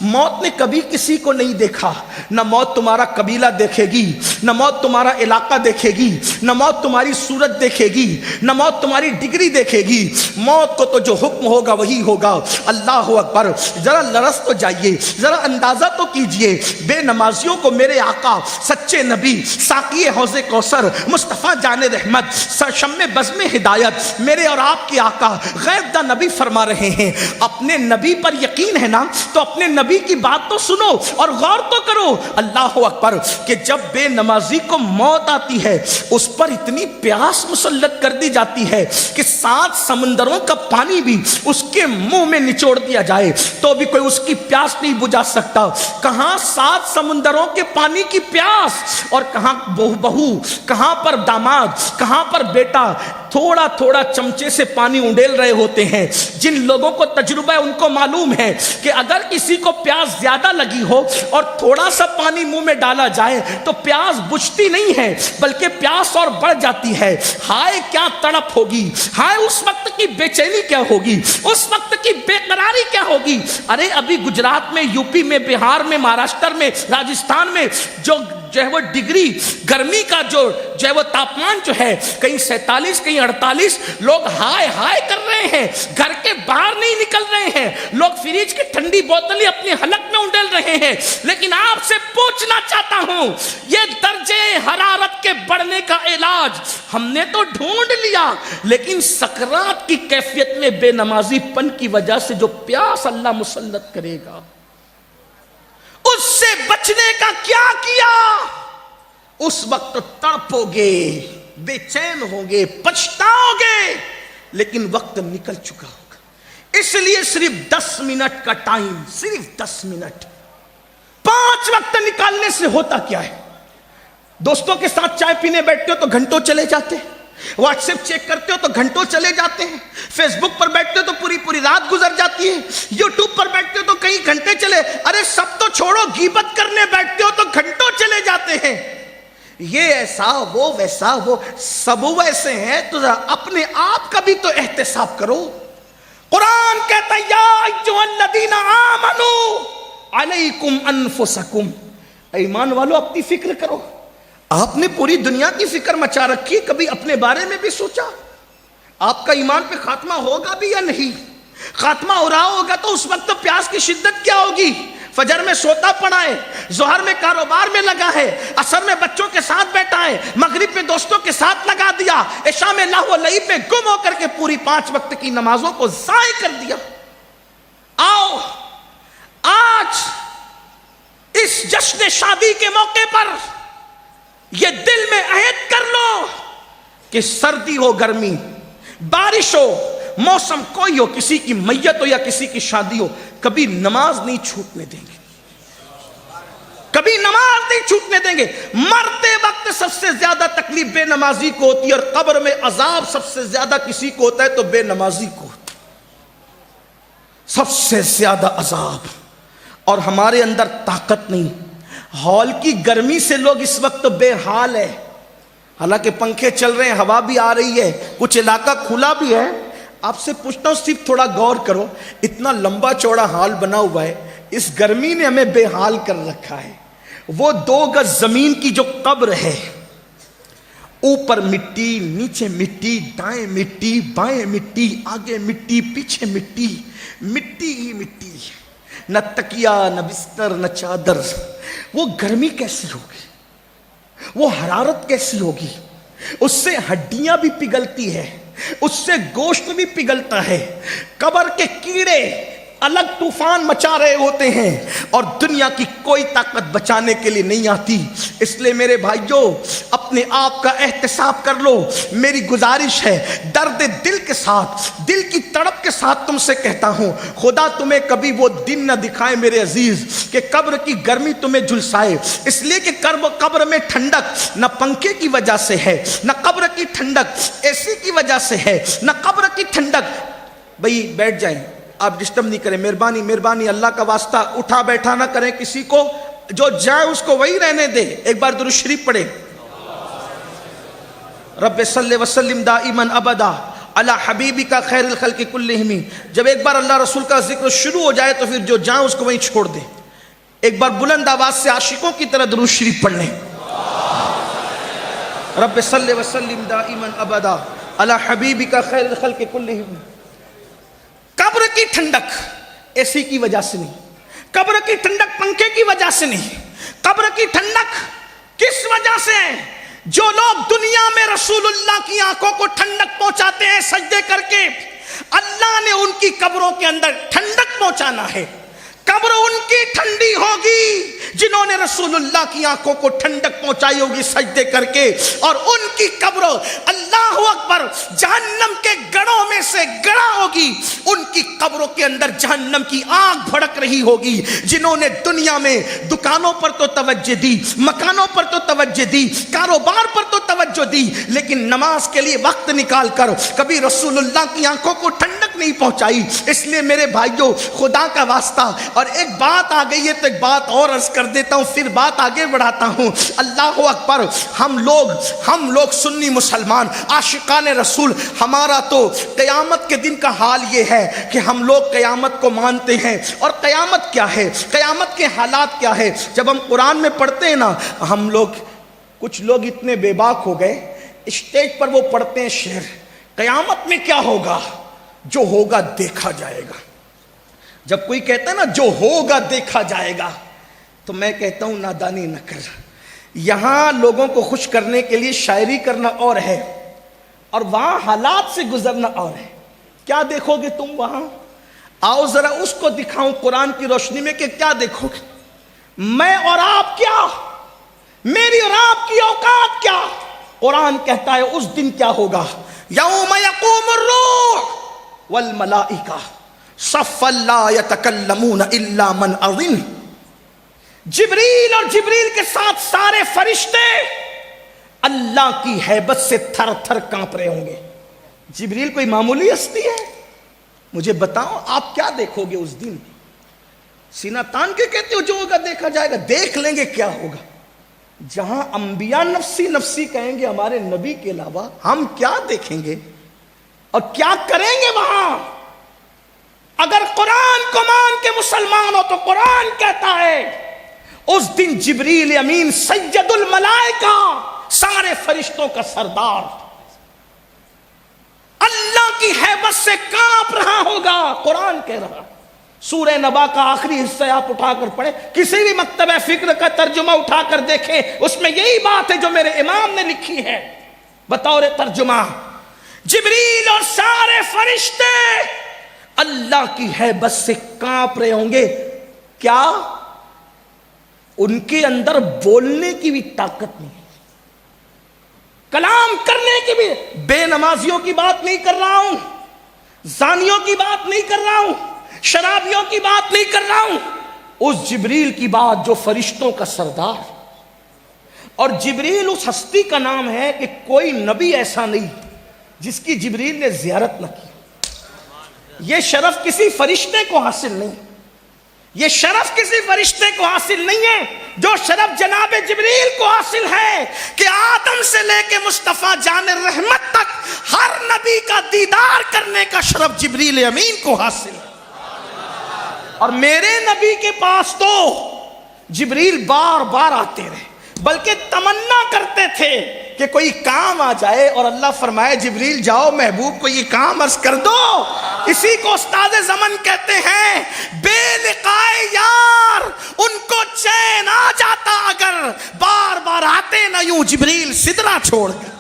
موت نے کبھی کسی کو نہیں دیکھا، نہ موت تمہارا قبیلہ دیکھے گی، نہ موت تمہارا علاقہ دیکھے گی، نہ موت تمہاری صورت دیکھے گی، نہ موت تمہاری ڈگری دیکھے گی. موت کو تو جو حکم ہوگا وہی ہوگا. اللہ اکبر. ذرا لرز تو جائیے، ذرا اندازہ تو کیجئے، بے نمازیوں کو میرے آقا سچے نبی ساقی حوض کوثر مصطفیٰ جان رحمت شم بزم ہدایت میرے اور آپ کے آقا غیب دا نبی فرما رہے ہیں اپنے نبی پر یقین ہے نا تو اپنے نبی کی بات تو سنو اور غور تو کرو. اللہ اکبر. کہ جب بے نمازی کو موت آتی ہے اس پر اتنی پیاس مسلط کر دی جاتی ہے کہ 7 سمندروں کا پانی بھی اس کے منہ میں نچوڑ دیا جائے تو بھی کوئی اس کی پیاس نہیں بجھا سکتا. کہاں 7 سمندروں کے پانی کی پیاس اور کہاں بہو، کہاں پر داماد، کہاں پر بیٹا تھوڑا تھوڑا چمچے سے پانی انڈیل رہے ہوتے ہیں. جن لوگوں کو تجربہ ہے ان کو معلوم ہے کہ اگر کسی کو پیاس زیادہ لگی ہو اور تھوڑا سا پانی منہ میں ڈالا جائے تو پیاس بجھتی نہیں ہے بلکہ پیاس اور بڑھ جاتی ہے. ہائے کیا تڑپ ہوگی, ہائے اس وقت کی بے چینی کیا ہوگی, اس وقت کی بے قراری کیا ہوگی. ارے ابھی گجرات میں, یو پی میں, بہار میں, مہاراشٹر میں, راجستھان میں جو ہے وہ ڈگری گرمی کا جو ہے وہ تاپمان جو ہے, کہیں 47 کہیں 48, لوگ ہائے ہائے کر رہے ہیں, گھر کے باہر نہیں نکل رہے ہیں, لوگ فریج کی ٹھنڈی بوتلیں اپنی حلق میں انڈیل رہے ہیں. لیکن آپ سے پوچھنا چاہتا ہوں, یہ درجے حرارت کے بڑھنے کا علاج ہم نے تو ڈھونڈ لیا, لیکن سکرات کی کیفیت میں بے نمازی پن کی وجہ سے جو پیاس اللہ مسلط کرے گا, اس سے بچنے کا کیا کیا؟ اس وقت تڑپو گے, بے چین ہوگے, پچھتاؤ گے, لیکن وقت نکل چکا ہوگا. اس لیے صرف 10 منٹ کا ٹائم, صرف 10 منٹ, 5 وقت نکالنے سے ہوتا کیا ہے؟ دوستوں کے ساتھ چائے پینے بیٹھتے ہو تو گھنٹوں چلے جاتے ہیں, واٹس ایپ چیک کرتے ہو تو گھنٹوں چلے جاتے ہیں, فیس بک پر بیٹھتے ہو تو پوری رات گزر جاتی ہے, یوٹیوب پر بیٹھتے ہو تو کئی گھنٹے چلے, ارے سب تو چھوڑو, غیبت کرنے بیٹھتے ہو تو گھنٹوں چلے جاتے ہیں. یہ ایسا, وہ ویسا, وہ سب ویسے ہیں, تو اپنے آپ کا بھی تو احتساب کرو. قرآن کہتا ہے یا ایھا الذین آمنوا علیکم انفسکم, ایمان والو اپنی فکر کرو. آپ نے پوری دنیا کی فکر مچا رکھی, کبھی اپنے بارے میں بھی سوچا آپ کا ایمان پہ خاتمہ ہوگا بھی یا نہیں؟ خاتمہ ہو رہا ہوگا تو اس وقت پیاس کی شدت کیا ہوگی؟ فجر میں سوتا پڑا ہے, ظہر میں کاروبار میں لگا ہے, عصر میں بچوں کے ساتھ بیٹھا ہے, مغرب میں دوستوں کے ساتھ لگا دیا, عشاء میں لاہو لعب میں گم ہو کر کے پوری 5 وقت کی نمازوں کو ضائع کر دیا. آؤ آج اس جشن شادی کے موقع پر یہ دل میں عہد کر لو کہ سردی ہو, گرمی, بارش ہو, موسم کوئی ہو, کسی کی میت ہو یا کسی کی شادی ہو, کبھی نماز نہیں چھوٹنے دیں گے, کبھی نماز نہیں چھوٹنے دیں گے. مرتے وقت سب سے زیادہ تکلیف بے نمازی کو ہوتی ہے, اور قبر میں عذاب سب سے زیادہ کسی کو ہوتا ہے تو بے نمازی کو ہوتا ہے, سب سے زیادہ عذاب. اور ہمارے اندر طاقت نہیں, ہال کی گرمی سے لوگ اس وقت بے حال ہے, حالانکہ پنکھے چل رہے ہیں, ہوا بھی آ رہی ہے, کچھ علاقہ کھلا بھی ہے. آپ سے پوچھتا ہوں, صرف تھوڑا غور کرو, اتنا لمبا چوڑا ہال بنا ہوا ہے, اس گرمی نے ہمیں بے حال کر رکھا ہے. وہ 2 گز زمین کی جو قبر ہے, اوپر مٹی, نیچے مٹی, دائیں مٹی, بائیں مٹی, آگے مٹی, پیچھے مٹی, مٹی ہی مٹی, نہ تکیا, نہ بستر, نہ چادر. وہ گرمی کیسی ہوگی, وہ حرارت کیسی ہوگی, اس سے ہڈیاں بھی پگھلتی ہے, اس سے گوشت بھی پگھلتا ہے. قبر کے کیڑے الگ طوفان مچا رہے ہوتے ہیں اور دنیا کی کوئی طاقت بچانے کے لیے نہیں آتی. اس لیے میرے بھائیوں, اپنے آپ کا احتساب کر لو. میری گزارش ہے, درد دل کے ساتھ, دل کی تڑپ کے ساتھ تم سے کہتا ہوں, خدا تمہیں کبھی وہ دن نہ دکھائے میرے عزیز کہ قبر کی گرمی تمہیں جھلسائے. اس لیے کہ قبر میں ٹھنڈک نہ پنکھے کی وجہ سے ہے, نہ قبر کی ٹھنڈک اے سی کی وجہ سے ہے, نہ قبر کی ٹھنڈک. بھئی بیٹھ جائیں, آپ ڈسٹرب نہیں کریں, مہربانی مہربانی, اللہ کا واسطہ اٹھا بیٹھا نہ کریں کسی کو, جو جائے اس کو وہی رہنے دے. ایک بار درود شریف پڑھیں, رب صلی وسلم دائما ابدا علی حبیبک خیر الخلق کلہم. جب ایک بار اللہ رسول کا ذکر شروع ہو جائے تو پھر جو جائیں اس کو وہیں چھوڑ دیں. ایک بار بلند آواز سے عاشقوں کی طرح درود شریف پڑھ لیں, رب صلی وسلم دائما ابدا علی حبیبک خیر الخلق کلہم. قبر کی ٹھنڈک اے سی کی وجہ سے نہیں, قبر کی ٹھنڈک پنکھے کی وجہ سے نہیں, قبر کی ٹھنڈک کس وجہ سے ہے؟ جو لوگ دنیا میں رسول اللہ کی آنکھوں کو ٹھنڈک پہنچاتے ہیں سجدے کر کے, اللہ نے ان کی قبروں کے اندر ٹھنڈک پہنچانا ہے. قبر ان کی ٹھنڈی ہوگی جنہوں نے رسول اللہ کی آنکھوں کو ٹھنڈک پہنچائی ہوگی سجدے کر کے, اور ان کی قبر اللہ اکبر جہنم کے گڑھوں میں سے گڑھا ہوگی. ان کی قبروں کے اندر جہنم کی آگ بھڑک رہی ہوگی. جنہوں نے دنیا میں دکانوں پر تو توجہ دی, مکانوں پر تو توجہ دی, کاروبار پر تو توجہ دی, لیکن نماز کے لیے وقت نکال کر کبھی رسول اللہ کی آنکھوں کو ٹھنڈک نہیں پہنچائی. اس لیے میرے بھائیوں خدا کا واسطہ، اور ایک بات آ گئی ہے تو ایک بات اور عرض کر دیتا ہوں، پھر بات آگے بڑھاتا ہوں. اللہ اکبر. ہم لوگ سنی مسلمان عاشقان رسول، ہمارا تو قیامت کے دن کا حال یہ ہے کہ ہم لوگ قیامت کو مانتے ہیں. اور قیامت کیا ہے، قیامت کے حالات کیا ہے، جب ہم قرآن میں پڑھتے ہیں نا، ہم لوگ کچھ لوگ اتنے بے باک ہو گئے، اسٹیج پر وہ پڑھتے ہیں شعر، قیامت میں کیا ہوگا، جو ہوگا دیکھا جائے گا. جب کوئی کہتا ہے نا جو ہوگا دیکھا جائے گا، تو میں کہتا ہوں نادانی نہ کر. یہاں لوگوں کو خوش کرنے کے لیے شاعری کرنا اور ہے، اور وہاں حالات سے گزرنا اور ہے. کیا دیکھو گے تم وہاں؟ آؤ ذرا اس کو دکھاؤں قرآن کی روشنی میں کہ کیا دیکھو گے. میں اور آپ کیا، میری اور آپ کی اوقات کیا. قرآن کہتا ہے اس دن کیا ہوگا، یوم یقوم الروح والملائکہ صفا لا یتکلمون الا من اذن. جبریل اور جبریل کے ساتھ سارے فرشتے اللہ کی ہیبت سے تھر تھر کانپ رہے ہوں گے. جبریل کوئی معمولی ہستی ہے؟ مجھے بتاؤ آپ کیا دیکھو گے اس دن؟ سینہ تان کے کہتے ہو جو ہوگا دیکھا جائے گا. دیکھ لیں گے کیا ہوگا. جہاں انبیاء نفسی نفسی کہیں گے ہمارے نبی کے علاوہ، ہم کیا دیکھیں گے اور کیا کریں گے وہاں؟ اگر قرآن کو مان کے مسلمان ہو تو قرآن کہتا ہے اس دن جبریل امین سید الملائکہ، سارے فرشتوں کا سردار، اللہ کی ہیبت سے کانپ رہا ہوگا. قرآن کہہ رہا. سورہ نبا کا آخری حصہ آپ اٹھا کر پڑھیں، کسی بھی مکتبہ فکر کا ترجمہ اٹھا کر دیکھیں، اس میں یہی بات ہے جو میرے امام نے لکھی ہے بطور ترجمہ. جبریل اور سارے فرشتے اللہ کی ہیبت سے کانپ رہے ہوں گے. کیا ان کے اندر بولنے کی بھی طاقت نہیں، کلام کرنے کی بھی. بے نمازیوں کی بات نہیں کر رہا ہوں، زانیوں کی بات نہیں کر رہا ہوں، شرابیوں کی بات نہیں کر رہا ہوں. اس جبریل کی بات جو فرشتوں کا سردار. اور جبریل اس ہستی کا نام ہے کہ کوئی نبی ایسا نہیں جس کی جبریل نے زیارت نہ کی. یہ شرف کسی فرشتے کو حاصل نہیں، یہ شرف کسی فرشتے کو حاصل نہیں ہے. جو شرف جناب جبریل کو حاصل ہے کہ آدم سے لے کے مصطفیٰ جان رحمت تک ہر نبی کا دیدار کرنے کا شرف جبریل امین کو حاصل ہے. اور میرے نبی کے پاس تو جبریل بار بار آتے رہے، بلکہ تمنا کرتے تھے کہ کوئی کام آ جائے، اور اللہ فرمائے جبریل جاؤ محبوب کو یہ کام عرض کر دو. اسی کو استاد زمن کہتے ہیں، بے لقائے یار ان کو چین آ جاتا اگر بار بار آتے نہ یوں جبریل سدرا چھوڑ کر.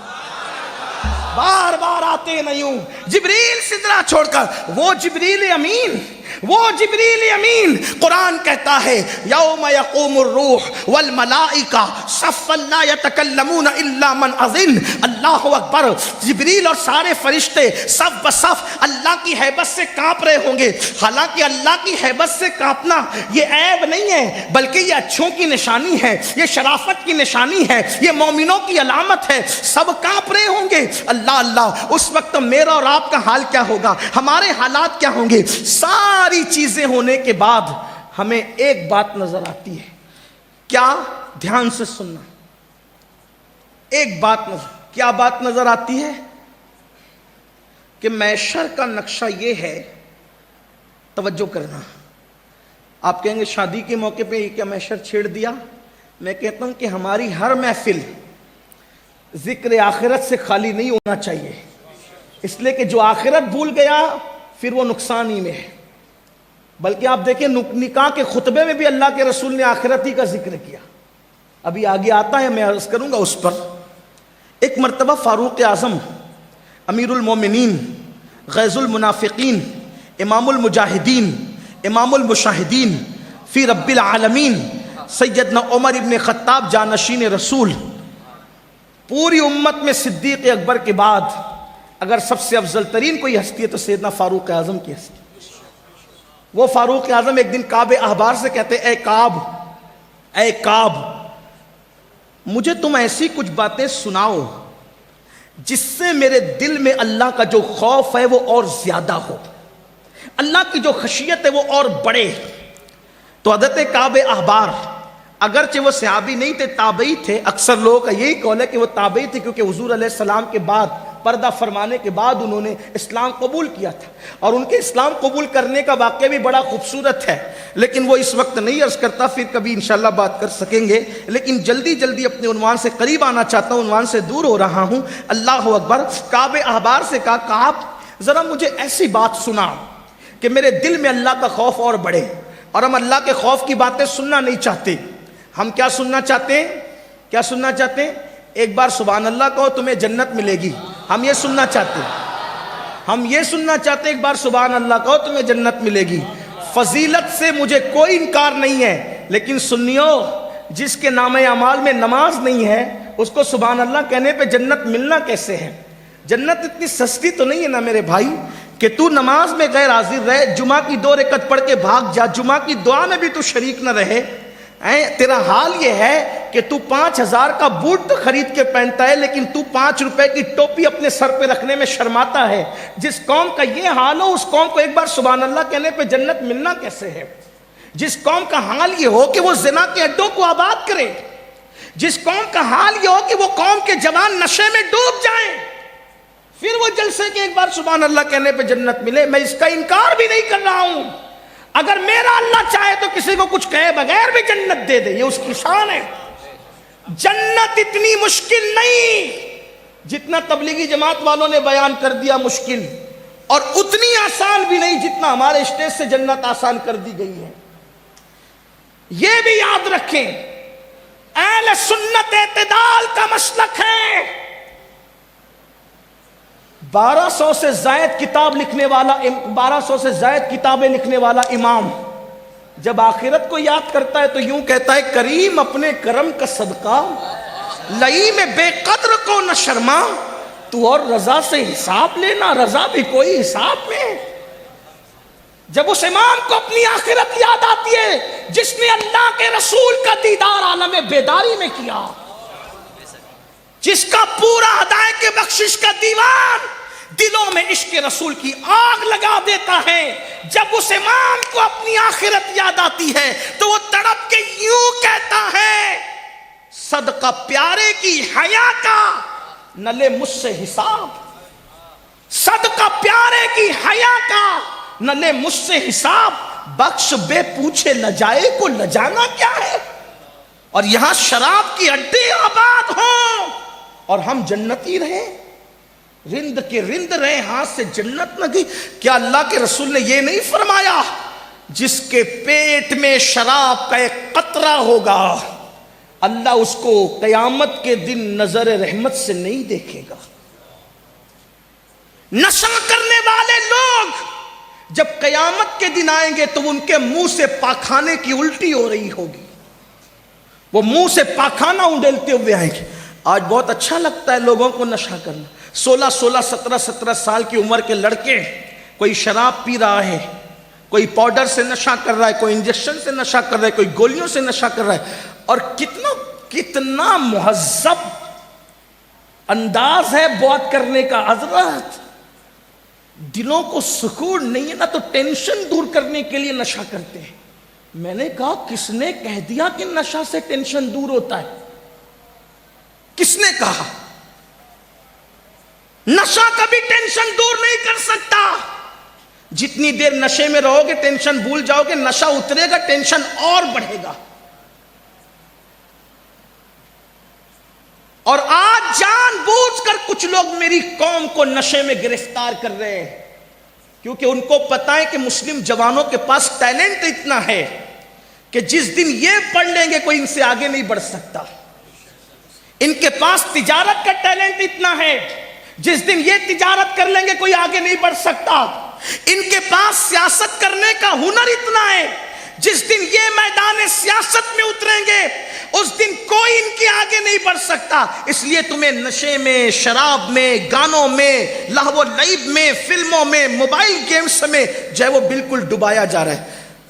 بار بار آتے نہ یوں جبریل سدرا چھوڑ کر. وہ جبریل امین، وہ جبریل امین. قرآن کہتا ہے یوم یقوم الروح والملائکہ صفا لا یتکلمون الا من اذن. اللہ اکبر. جبریل اور سارے فرشتے صف بصف اللہ کی ہیبت سے کانپ رہے ہوں گے. حالانکہ اللہ کی ہیبت سے کانپنا یہ عیب نہیں ہے، بلکہ یہ اچھوں کی نشانی ہے، یہ شرافت کی نشانی ہے، یہ مومنوں کی علامت ہے. سب کانپ رہے ہوں گے. اللہ اللہ. اس وقت میرا اور آپ کا حال کیا ہوگا، ہمارے حالات کیا ہوں گے؟ ساری چیزیں ہونے کے بعد ہمیں ایک بات نظر آتی ہے. کیا؟ دھیان سے سننا. ایک بات کیا بات نظر آتی ہے؟ کہ محشر کا نقشہ یہ ہے. توجہ کرنا. آپ کہیں گے شادی کے موقع پہ یہ کیا محشر چھیڑ دیا؟ میں کہتا ہوں کہ ہماری ہر محفل ذکر آخرت سے خالی نہیں ہونا چاہیے، اس لیے کہ جو آخرت بھول گیا پھر وہ نقصان ہی میں ہے. بلکہ آپ دیکھیں نکاح کے خطبے میں بھی اللہ کے رسول نے آخرت ہی کا ذکر کیا. ابھی آگے آتا ہے، میں عرض کروں گا اس پر. ایک مرتبہ فاروق اعظم امیر المومنین غیظ المنافقین امام المجاہدین امام المشاہدین فی رب العالمین سیدنا عمر ابن خطاب جانشین رسول، پوری امت میں صدیق اکبر کے بعد اگر سب سے افضل ترین کوئی ہستی ہے تو سیدنا فاروق اعظم کی ہستی. وہ فاروق اعظم ایک دن کعب احبار سے کہتے اے کعب مجھے تم ایسی کچھ باتیں سناؤ جس سے میرے دل میں اللہ کا جو خوف ہے وہ اور زیادہ ہو. اللہ کی جو خشیت ہے وہ اور بڑھے. تو حضرت کعب احبار اگرچہ وہ صحابی نہیں تھے، تابعی تھے، اکثر لوگوں کا یہی قول ہے کہ وہ تابعی تھے، کیونکہ حضور علیہ السلام کے بعد پردہ فرمانے کے بعد انہوں نے اسلام قبول کیا تھا، اور ان کے اسلام قبول کرنے کا واقعہ بھی بڑا خوبصورت ہے، لیکن وہ اس وقت نہیں عرض کرتا، پھر کبھی انشاءاللہ بات کر سکیں گے. لیکن جلدی جلدی اپنے عنوان سے قریب آنا چاہتا ہوں، عنوان سے دور ہو رہا ہوں. اللہ اکبر. کعب احبار سے کہا کعب ذرا مجھے ایسی بات سنا کہ میرے دل میں اللہ کا خوف اور بڑھے. اور ہم اللہ کے خوف کی باتیں سننا نہیں چاہتے. ہم کیا سننا چاہتے ہیں؟ کیا سننا چاہتے ہیں؟ ایک بار سبحان اللہ کہو تمہیں جنت ملے گی. ہم یہ سننا چاہتے ہیں. ہم یہ سننا چاہتے ہیں ایک بار سبحان اللہ کہو تمہیں جنت ملے گی. فضیلت سے مجھے کوئی انکار نہیں ہے، لیکن سنیو، جس کے نام اعمال میں نماز نہیں ہے اس کو سبحان اللہ کہنے پہ جنت ملنا کیسے ہے؟ جنت اتنی سستی تو نہیں ہے نا میرے بھائی کہ تو نماز میں غیر حاضر رہے، جمعہ کی 2 رکعت پڑھ کے بھاگ جا، جمعہ کی دعا میں بھی تو شریک نہ رہے. تیرا حال یہ ہے کہ تو 5,000 کا بوٹ تو خرید کے پہنتا ہے، لیکن تو 5 روپے کی ٹوپی اپنے سر پہ رکھنے میں شرماتا ہے. جس قوم کا یہ حال ہو اس قوم کو ایک بار سبحان اللہ کہنے پہ جنت ملنا کیسے ہے؟ جس قوم کا حال یہ ہو کہ وہ زنا کے اڈوں کو آباد کرے، جس قوم کا حال یہ ہو کہ وہ قوم کے جوان نشے میں ڈوب جائیں، پھر وہ جلسے کے ایک بار سبحان اللہ کہنے پہ جنت ملے. میں اس کا انکار بھی نہیں کر رہا ہوں. اگر میرا اللہ چاہے تو کسی کو کچھ کہے بغیر بھی جنت دے دے، یہ اس کی شان ہے. جنت اتنی مشکل نہیں جتنا تبلیغی جماعت والوں نے بیان کر دیا مشکل، اور اتنی آسان بھی نہیں جتنا ہمارے اسٹیج سے جنت آسان کر دی گئی ہے. یہ بھی یاد رکھیں، اہل سنت اعتدال کا مسلک ہے. 1200 سے زائد کتاب لکھنے والا 1200 سے زائد کتابیں لکھنے والا امام جب آخرت کو یاد کرتا ہے تو یوں کہتا ہے کریم اپنے کرم کا صدقہ لئی میں بے قدر کو نہ شرما، تو اور رضا سے حساب لینا، رضا بھی کوئی حساب میں. جب اس امام کو اپنی آخرت یاد آتی ہے جس نے اللہ کے رسول کا دیدار عالم بیداری میں کیا، جس کا پورا ہدایت کے بخشش کا دیوان دلوں میں عشق رسول کی آگ لگا دیتا ہے، جب اس امام کو اپنی آخرت یاد آتی ہے تو وہ تڑپ کے یوں کہتا ہے صدقہ پیارے کی حیا کا نہ لے مجھ سے حساب، صدقہ پیارے کی حیا کا نہ لے مجھ سے حساب، بخش بے پوچھے لجائے کو لجانا کیا ہے. اور یہاں شراب کی اڈے آباد ہوں اور ہم جنتی رہے، رند کے رند رہے، ہاتھ سے جنت نہ گئی. کیا اللہ کے رسول نے یہ نہیں فرمایا جس کے پیٹ میں شراب کا ایک قطرہ ہوگا اللہ اس کو قیامت کے دن نظر رحمت سے نہیں دیکھے گا. نشہ کرنے والے لوگ جب قیامت کے دن آئیں گے تو ان کے منہ سے پاخانے کی الٹی ہو رہی ہوگی، وہ منہ سے پاخانہ اونڈیلتے ہوئے آئیں گے. آج بہت اچھا لگتا ہے لوگوں کو نشہ کرنا. 16 17 سال کی عمر کے لڑکے، کوئی شراب پی رہا ہے، کوئی پاؤڈر سے نشہ کر رہا ہے، کوئی انجیکشن سے نشہ کر رہا ہے، کوئی گولیوں سے نشہ کر رہا ہے. اور کتنا مہذب انداز ہے بات کرنے کا. حضرت دلوں کو سکون نہیں ہے نا تو ٹینشن دور کرنے کے لیے نشہ کرتے ہیں. میں نے کہا کس نے کہہ دیا کہ نشہ سے ٹینشن دور ہوتا ہے؟ کس نے کہا؟ نشہ کبھی ٹینشن دور نہیں کر سکتا. جتنی دیر نشے میں رہو گے ٹینشن بھول جاؤ گے، نشہ اترے گا ٹینشن اور بڑھے گا. اور آج جان بوجھ کر کچھ لوگ میری قوم کو نشے میں گرفتار کر رہے ہیں کیونکہ ان کو پتا ہے کہ مسلم جوانوں کے پاس ٹیلنٹ اتنا ہے کہ جس دن یہ پڑھ لیں گے کوئی ان سے آگے نہیں بڑھ سکتا. ان کے پاس تجارت کا ٹیلنٹ اتنا ہے، جس دن یہ تجارت کر لیں گے کوئی آگے نہیں بڑھ سکتا. ان کے پاس سیاست کرنے کا ہنر اتنا ہے، جس دن یہ میدان سیاست میں اتریں گے اس دن کوئی ان کے آگے نہیں بڑھ سکتا. اس لیے تمہیں نشے میں، شراب میں، گانوں میں، لہو و لعب میں، فلموں میں، موبائل گیمز میں جو ہے وہ بالکل ڈبایا جا رہا ہے.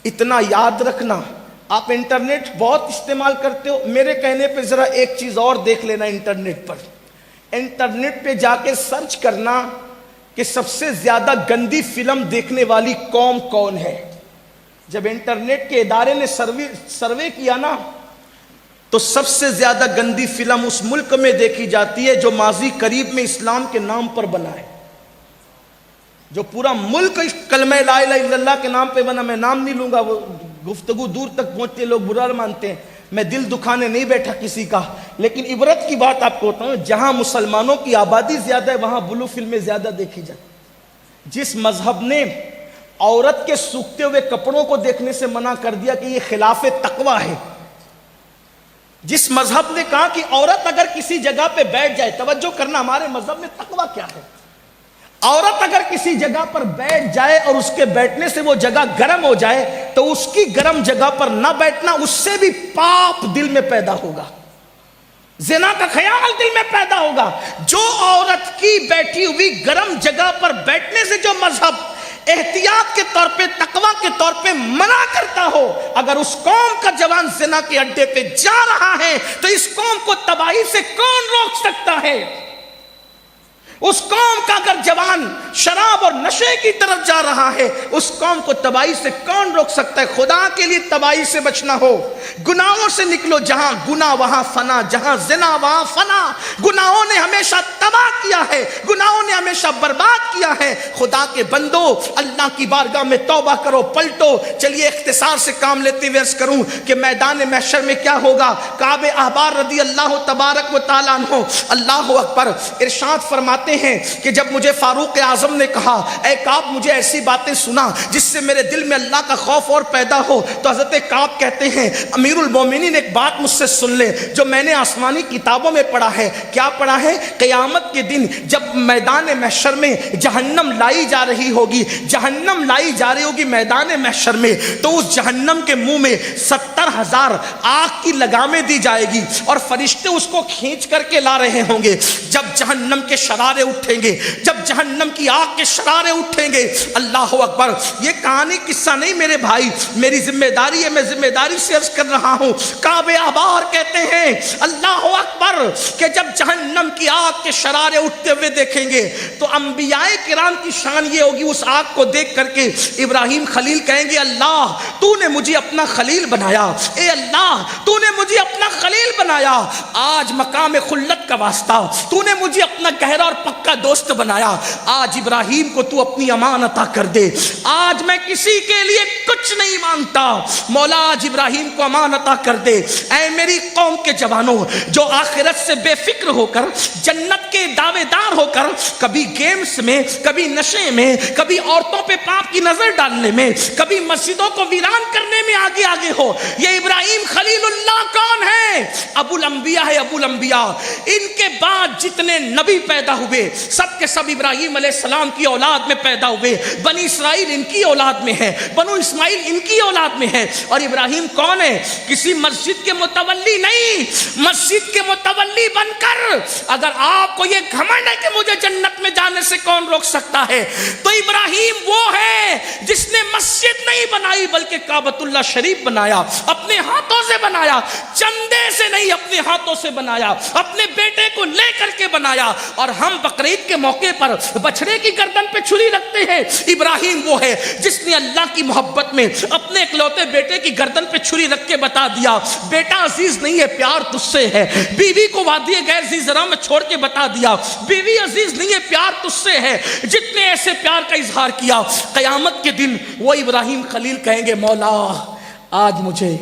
اتنا یاد رکھنا. آپ انٹرنیٹ بہت استعمال کرتے ہو، میرے کہنے پہ ذرا ایک چیز اور دیکھ لینا. انٹرنیٹ پر جا کے سرچ کرنا کہ سب سے زیادہ گندی فلم دیکھنے والی قوم کون ہے؟ جب انٹرنیٹ کے ادارے نے سروے کیا نا، تو سب سے زیادہ گندی فلم اس ملک میں دیکھی جاتی ہے جو ماضی قریب میں اسلام کے نام پر بنا ہے، جو پورا ملک کلمہ لا الہ الا اللہ کے نام پہ بنا۔ میں نام نہیں لوں گا، وہ گفتگو دور تک پہنچتے، لوگ برا مانتے ہیں، میں دل دکھانے نہیں بیٹھا کسی کا، لیکن عبرت کی بات آپ کو بتاؤں، جہاں مسلمانوں کی آبادی زیادہ ہے وہاں بلو فلمیں زیادہ دیکھی جاتی۔ جس مذہب نے عورت کے سوکھتے ہوئے کپڑوں کو دیکھنے سے منع کر دیا کہ یہ خلاف تقوی ہے، جس مذہب نے کہا کہ عورت اگر کسی جگہ پہ بیٹھ جائے، توجہ کرنا ہمارے مذہب میں تقوی کیا ہے، عورت اگر کسی جگہ پر بیٹھ جائے اور اس کے بیٹھنے سے وہ جگہ گرم ہو جائے تو اس کی گرم جگہ پر نہ بیٹھنا، اس سے بھی پاپ دل میں پیدا ہوگا، زنا کا خیال دل میں پیدا ہوگا۔ جو عورت کی بیٹھی ہوئی گرم جگہ پر بیٹھنے سے جو مذہب احتیاط کے طور پہ، تقوی کے طور پہ منع کرتا ہو، اگر اس قوم کا جوان زنا کے اڈے پہ جا رہا ہے تو اس قوم کو تباہی سے کون روک سکتا ہے؟ اس قوم کا اگر جوان شراب اور نشے کی طرف جا رہا ہے، اس قوم کو تباہی سے کون روک سکتا ہے؟ خدا کے لیے تباہی سے بچنا ہو، گناہوں سے نکلو، جہاں گناہ وہاں فنا، جہاں زنا وہاں فنا۔ گناہوں نے ہمیشہ تباہ کیا ہے، گناہوں نے ہمیشہ برباد کیا ہے۔ خدا کے بندو، اللہ کی بارگاہ میں توبہ کرو، پلٹو۔ چلیے اختصار سے کام لیتے ہوئے عرض کروں کہ میدان محشر میں کیا ہوگا۔ کعب احبار رضی اللہ تبارک و تعالیٰ عنہ، اللہ اکبر، ارشاد فرماتے ہیں کہ جب مجھے فاروق اعظم نے کہا اے کعب مجھے ایسی باتیں سنا جس سے میرے دل میں اللہ کا خوف اور پیدا ہو، تو حضرت کعب کہتے ہیں امیر المومنین ایک بات مجھ سے سن لے جو میں نے آسمانی کتابوں میں پڑھا ہے۔ کیا پڑھا ہے؟ قیامت کے دن جب میدان محشر میں جہنم لائی جا رہی ہوگی، جہنم لائی جا رہی ہوگی میدان محشر میں، تو اس جہنم کے منہ میں 70,000 آگ کی لگامیں دی جائے گی اور فرشتے اس کو کھینچ کر کے لا رہے ہوں گے۔ جب جہنم کے شرارے اٹھیں گے، جب جہنم کی آگ کے شرارے اٹھیں گے، اللہ اکبر، یہ کہانی قصہ نہیں میرے بھائی، میری ذمہ داری ہے، میں ذمہ داری سے عرض کر رہا ہوں۔ کعب احبار کہتے ہیں اللہ اکبر کہ جب جہنم کی آگ کے شرارے اٹھتے ہوئے دیکھیں گے تو انبیاء کرام کی شان یہ ہوگی، اس آگ کو دیکھ کر کے ابراہیم خلیل کہیں گے اللہ تو نے مجھے اپنا خلیل بنایا، اے اللہ تو نے مجھے اپنا خلیل بنایا، آج مقام خلت کا واسطہ تو نے مجھے اپنا گہرا اور پکا دوست بنایا، آج ابراہیم کو تو اپنی امان عطا کر دے، آج میں کسی کے لیے کچھ نہیں مانگتا، مولا آج ابراہیم کو امان عطا کر دے۔ اے میری قوم کے جوانوں جو آخرت سے بے فکر ہو کر، جنت کے دعوے دار ہو کر، کبھی گیمز میں، کبھی نشے میں، کبھی عورتوں پہ پاپ کی نظر ڈالنے میں، کبھی مسجدوں کو ویران کرنے میں آگے آگے ہو، یہ ابراہیم خلیل اللہ کون ہے؟ ابو الانبیاء ہے، ابو الانبیاء۔ ان کے بعد جتنے نبی پیدا ہوئے سب کے سب ابراہیم علیہ السلام کی اولاد میں پیدا ہوئے، بنی اسرائیل ان کی اولاد میں ہے، بنو اسماعیل ان کی اولاد میں ہے۔ اور ابراہیم کون ہے؟ کسی مسجد کے متولی نہیں، مسجد کے متولی بن کر اگر آپ کو یہ گھمنڈ ہے کہ مجھے جنت میں جانے سے کون روک سکتا ہے، تو ابراہیم وہ ہے جس نے مسجد نہیں بنائی بلکہ کعبۃ اللہ شریف بنایا، اپنے ہاتھوں سے بنایا، چندے سے نہیں اپنے ہاتھوں سے بنایا، اپنے بیٹے کو لے کر کے بنایا۔ اور ہم بقرعید کے موقع پر بچڑے کی گردن پہ چھری رکھتے ہیں، ابراہیم وہ ہے جس نے اللہ کی محبت میں اپنے اکلوتے بیٹے کی گردن پہ چھری رکھ کے بتا دیا بیٹا عزیز نہیں ہے، پیار تجھ سے ہے۔ بیوی کو وادی غیر ذی زرع میں چھوڑ کے بتا دیا بیوی عزیز نہیں ہے، پیار تجھ سے ہے۔ جتنے ایسے پیار کا اظہار کیا، قیامت کے دن وہ ابراہیم خلیل کہیں گے مولا آج مجھے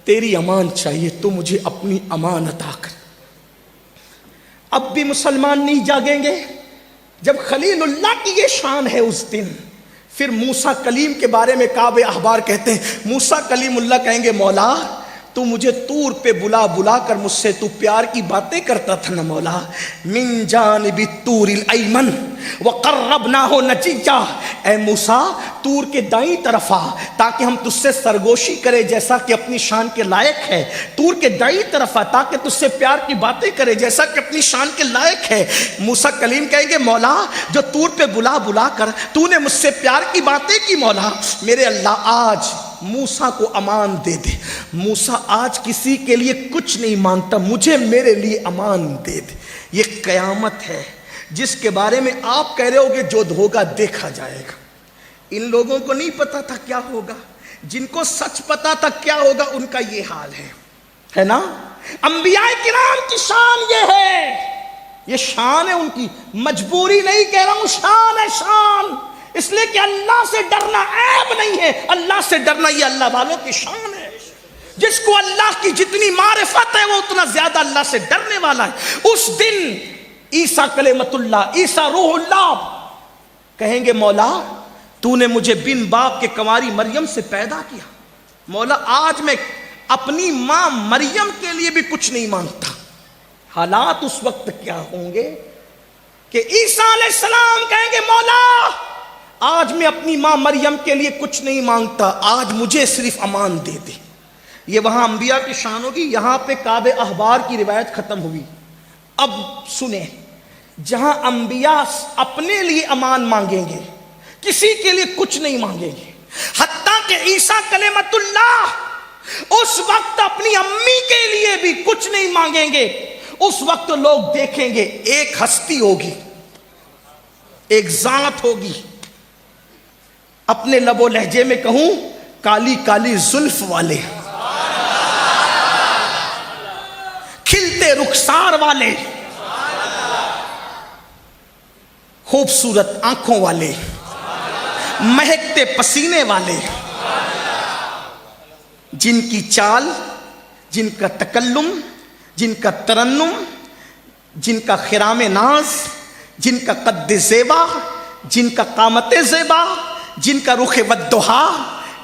تیری امان چاہیے، تو مجھے اپنی امان عطا کر۔ اب بھی مسلمان نہیں جاگیں گے؟ جب خلیل اللہ کی یہ شان ہے اس دن، پھر موسیٰ کلیم کے بارے میں کعب احبار کہتے ہیں موسیٰ کلیم اللہ کہیں گے مولا تو مجھے طور پہ بلا بلا کر مجھ سے تو پیار کی باتیں کرتا تھا نا مولا، من جانب الطور الایمن وقربناہ نجیہ، اے موسیٰ طور کے دائیں طرف آ تاکہ ہم تجھ سے سرگوشی کرے جیسا کہ اپنی شان کے لائق ہے، طور کے دائیں طرف آ تاکہ تجھ سے پیار کی باتیں کرے جیسا کہ اپنی شان کے لائق ہے۔ موسیٰ کلیم کہیں گے مولا جو طور پہ بلا بلا کر تو نے مجھ سے پیار کی باتیں کی مولا، میرے اللہ آج موسیٰ کو امان دے دے۔ موسیٰ آج کسی کے لیے کچھ نہیں مانگتا، مجھے میرے لیے امان دے دے۔ یہ قیامت ہے جس کے بارے میں آپ کہہ رہے ہو کہ جو ہوگا دیکھا جائے گا. ان لوگوں کو نہیں پتا تھا کیا ہوگا. جن کو سچ پتا تھا کیا ہوگا ان کا یہ حال ہے نا. انبیاء کرام کی شان یہ ہے, یہ شان ہے ان کی, مجبوری نہیں کہہ رہا ہوں, شان ہے شان. اس لیے کہ اللہ سے ڈرنا عیب نہیں ہے, اللہ سے ڈرنا یہ اللہ والوں کی شان ہے. جس کو اللہ کی جتنی معرفت ہے وہ اتنا زیادہ اللہ سے ڈرنے والا ہے. اس دن عیسیٰ کلمت اللہ, عیسیٰ روح اللہ کہیں گے مولا تو نے مجھے بن باپ کے کنواری مریم سے پیدا کیا, مولا آج میں اپنی ماں مریم کے لیے بھی کچھ نہیں مانگتا. حالات اس وقت کیا ہوں گے کہ عیسیٰ علیہ السلام کہیں گے مولا آج میں اپنی ماں مریم کے لیے کچھ نہیں مانگتا, آج مجھے صرف امان دے دے. یہ وہاں انبیاء کی شان ہوگی. یہاں پہ کعب احبار کی روایت ختم ہوئی. اب سنیں, جہاں انبیاء اپنے لیے امان مانگیں گے, کسی کے لیے کچھ نہیں مانگیں گے, حتیٰ کہ عیسیٰ کلمت اللہ اس وقت اپنی امی کے لیے بھی کچھ نہیں مانگیں گے. اس وقت لوگ دیکھیں گے ایک ہستی ہوگی, ایک ذات ہوگی, اپنے لب و لہجے میں کہوں کالی کالی زلف والے, کھلتے رخسار والے, خوبصورت آنکھوں والے, مہکتے پسینے والے, جن کی چال, جن کا تکلم, جن کا ترنم, جن کا خرام ناز, جن کا قد زیبا, جن کا قامت زیبا, جن کا رخ ودہا,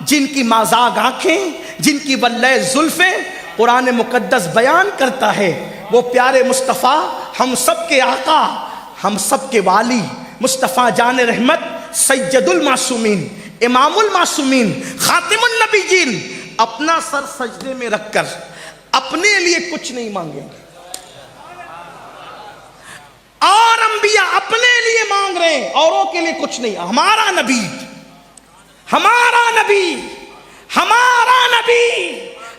جن کی مازاغ آنکھیں, جن کی ولہ زلفیں. قرآن مقدس بیان کرتا ہے وہ پیارے مصطفیٰ, ہم سب کے آقا, ہم سب کے والی مصطفیٰ جان رحمت, سید المعصومین, امام المعصومین, خاتم النبیین, اپنا سر سجدے میں رکھ کر اپنے لیے کچھ نہیں مانگیں گے. اور انبیاء اپنے لیے مانگ رہے ہیں, اوروں کے لیے کچھ نہیں. ہمارا نبی, ہمارا نبی, ہمارا نبی,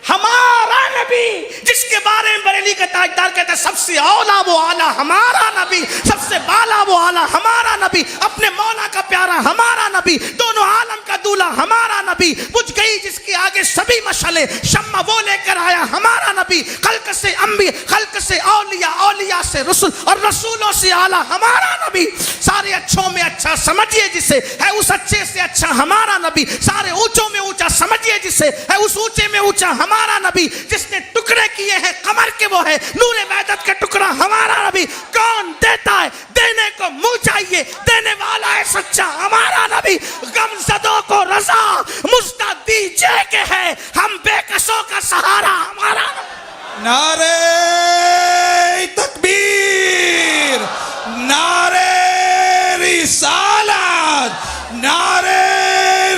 ہمارا نبی, جس کے بارے میں بریلی کا تاجدار کہتا ہے سب سے اولا وہ آلہ ہمارا نبی, سب سے بالا وہ آلہ ہمارا نبی, اپنے مولا کا پیارا ہمارا نبی, دونوں عالم کا دولہ ہمارا نبی, بجھ گئی جس کے آگے سبھی مشعلیں, شمع وہ لے کر آیا ہمارا نبی, خلق سے انبیاء, خلق سے اولیاء, اولیاء سے رسول, اور رسولوں سے اعلیٰ ہمارا نبی. سارے اچھوں میں اچھا سمجھیے جسے, ہے اس اچھے سے اچھا ہمارا نبی. سارے اونچوں میں اونچا سمجھیے جسے, ہے اس اونچے میں اونچا ہمارا نبی. جس نے ٹکڑے کیے ہیں قمر کے وہ ہے نور وحدت کا ٹکڑا ہمارا نبی. کون دیتا ہے, دینے کو منہ چاہیے, دینے والا ہے سچا ہمارا نبی. غم زدوں کو رضا مجدہ دیجئے کہ ہے ہم بے کسوں کا سہارا ہمارا نبی. نعرہ تکبیر, نعرہ رسالت, نعرہ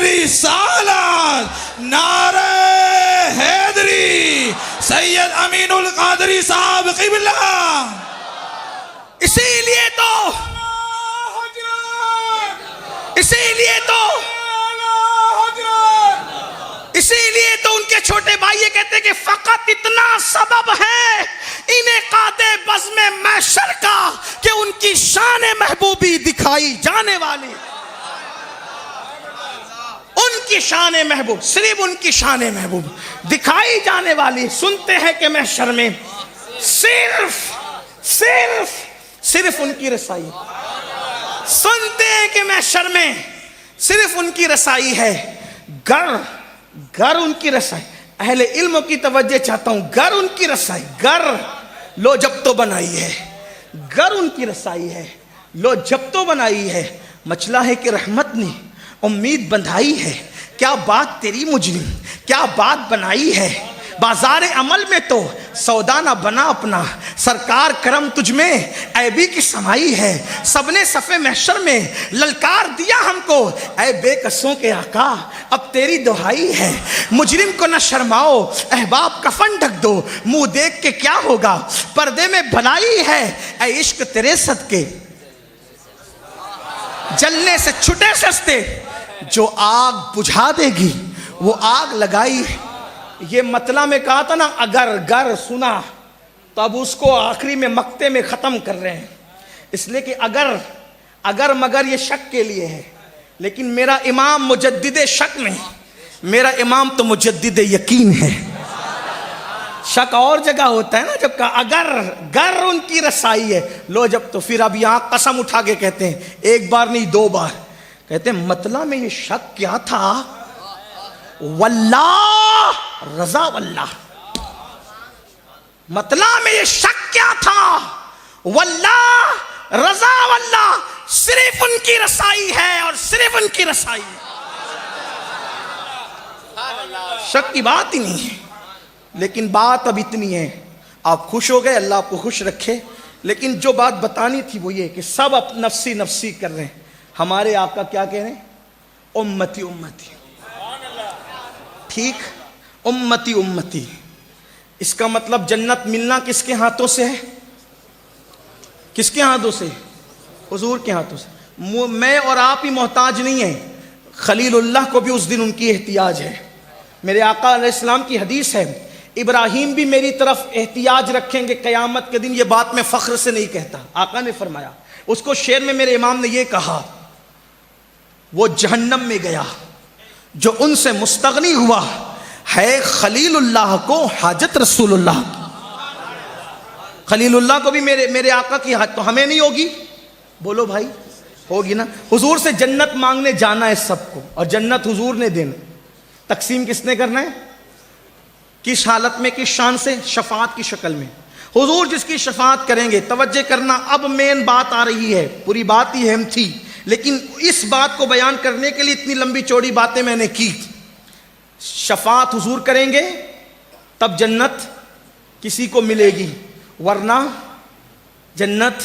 رسالت, نعرہ حیدری, سید امین القادری صاحب قبلہ. اسی لیے تو ان کے چھوٹے بھائی یہ کہتے کہ فقط اتنا سبب ہے انعقاد بزم محشر کا کہ ان کی شان محبوبی دکھائی جانے والی, ان کی شان محبوب, صرف ان کی شان محبوب دکھائی جانے والی. سنتے ہیں کہ محشر میں صرف ان کی رسائی, سنتے ہیں کہ محشر میں صرف ان کی رسائی ہے. گر ان کی رسائی, اہل علم کی توجہ چاہتا ہوں, گر ان کی رسائی, گر لو جب تو بنائی ہے, گر ان کی رسائی ہے, لو جب تو بنائی ہے. مچلا ہے کہ رحمت نے امید بندھائی ہے, کیا بات تیری مجرم, کیا بات بنائی ہے. بازار عمل میں تو سودا نہ بنا اپنا, سرکار کرم تجھ میں عیبی کی سمائی ہے. سب نے صفِ محشر میں للکار دیا ہم کو, اے بے کسوں کے آقا اب تیری دہائی ہے. مجرم کو نہ شرماؤ, احباب کفن ڈھک دو, منہ دیکھ کے کیا ہوگا, پردے میں بھلائی ہے. اے عشق تیرے صدقے جلنے سے چھٹے سستے, جو آگ بجھا دے گی وہ آگ لگائی. یہ مطلع میں کہا تھا نا, اگر گر سنا, تو اب اس کو آخری میں مقطع میں ختم کر رہے ہیں. اس لیے کہ اگر مگر یہ شک کے لیے ہے، لیکن میرا امام مجدد شک نہیں، میرا امام تو مجدد یقین ہے۔ شک اور جگہ ہوتا ہے نا، جب کہا اگر ان کی رسائی ہے، لو جب تو پھر اب یہاں قسم اٹھا کے کہتے ہیں، ایک بار نہیں 2 بار، کہتے ہیں مطلب میں یہ شک کیا تھا، واللہ رضا واللہ، مطلب میں یہ شک کیا تھا، واللہ رضا واللہ، صرف ان کی رسائی ہے اور صرف ان کی رسائی ہے، شک کی بات ہی نہیں ہے۔ لیکن بات اب اتنی ہے، آپ خوش ہو گئے، اللہ آپ کو خوش رکھے، لیکن جو بات بتانی تھی وہ یہ کہ سب اب نفسی نفسی کر رہے ہیں، ہمارے آقا کیا کہہ رہے ہیں؟ امتی امتی، ٹھیک، امتی امتی، اس کا مطلب جنت ملنا کس کے ہاتھوں سے ہے؟ کس کے ہاتھوں سے؟ حضور کے ہاتھوں سے۔ میں اور آپ ہی محتاج نہیں ہیں، خلیل اللہ کو بھی اس دن ان کی احتیاج ہے۔ میرے آقا علیہ السلام کی حدیث ہے، ابراہیم بھی میری طرف احتیاج رکھیں گے قیامت کے دن، یہ بات میں فخر سے نہیں کہتا، آقا نے فرمایا۔ اس کو شعر میں میرے امام نے یہ کہا، وہ جہنم میں گیا جو ان سے مستغنی ہوا، ہے خلیل اللہ کو حاجت رسول اللہ کی۔ خلیل اللہ کو بھی میرے آقا کی حاجت، تو ہمیں نہیں ہوگی؟ بولو بھائی، ہوگی نا۔ حضور سے جنت مانگنے جانا ہے سب کو، اور جنت حضور نے دینا، تقسیم کس نے کرنا ہے؟ کس حالت میں، کس شان سے؟ شفاعت کی شکل میں۔ حضور جس کی شفاعت کریں گے، توجہ کرنا، اب مین بات آ رہی ہے، پوری بات ہی اہم تھی، لیکن اس بات کو بیان کرنے کے لیے اتنی لمبی چوڑی باتیں میں نے کی۔ شفاعت حضور کریں گے تب جنت کسی کو ملے گی، ورنہ جنت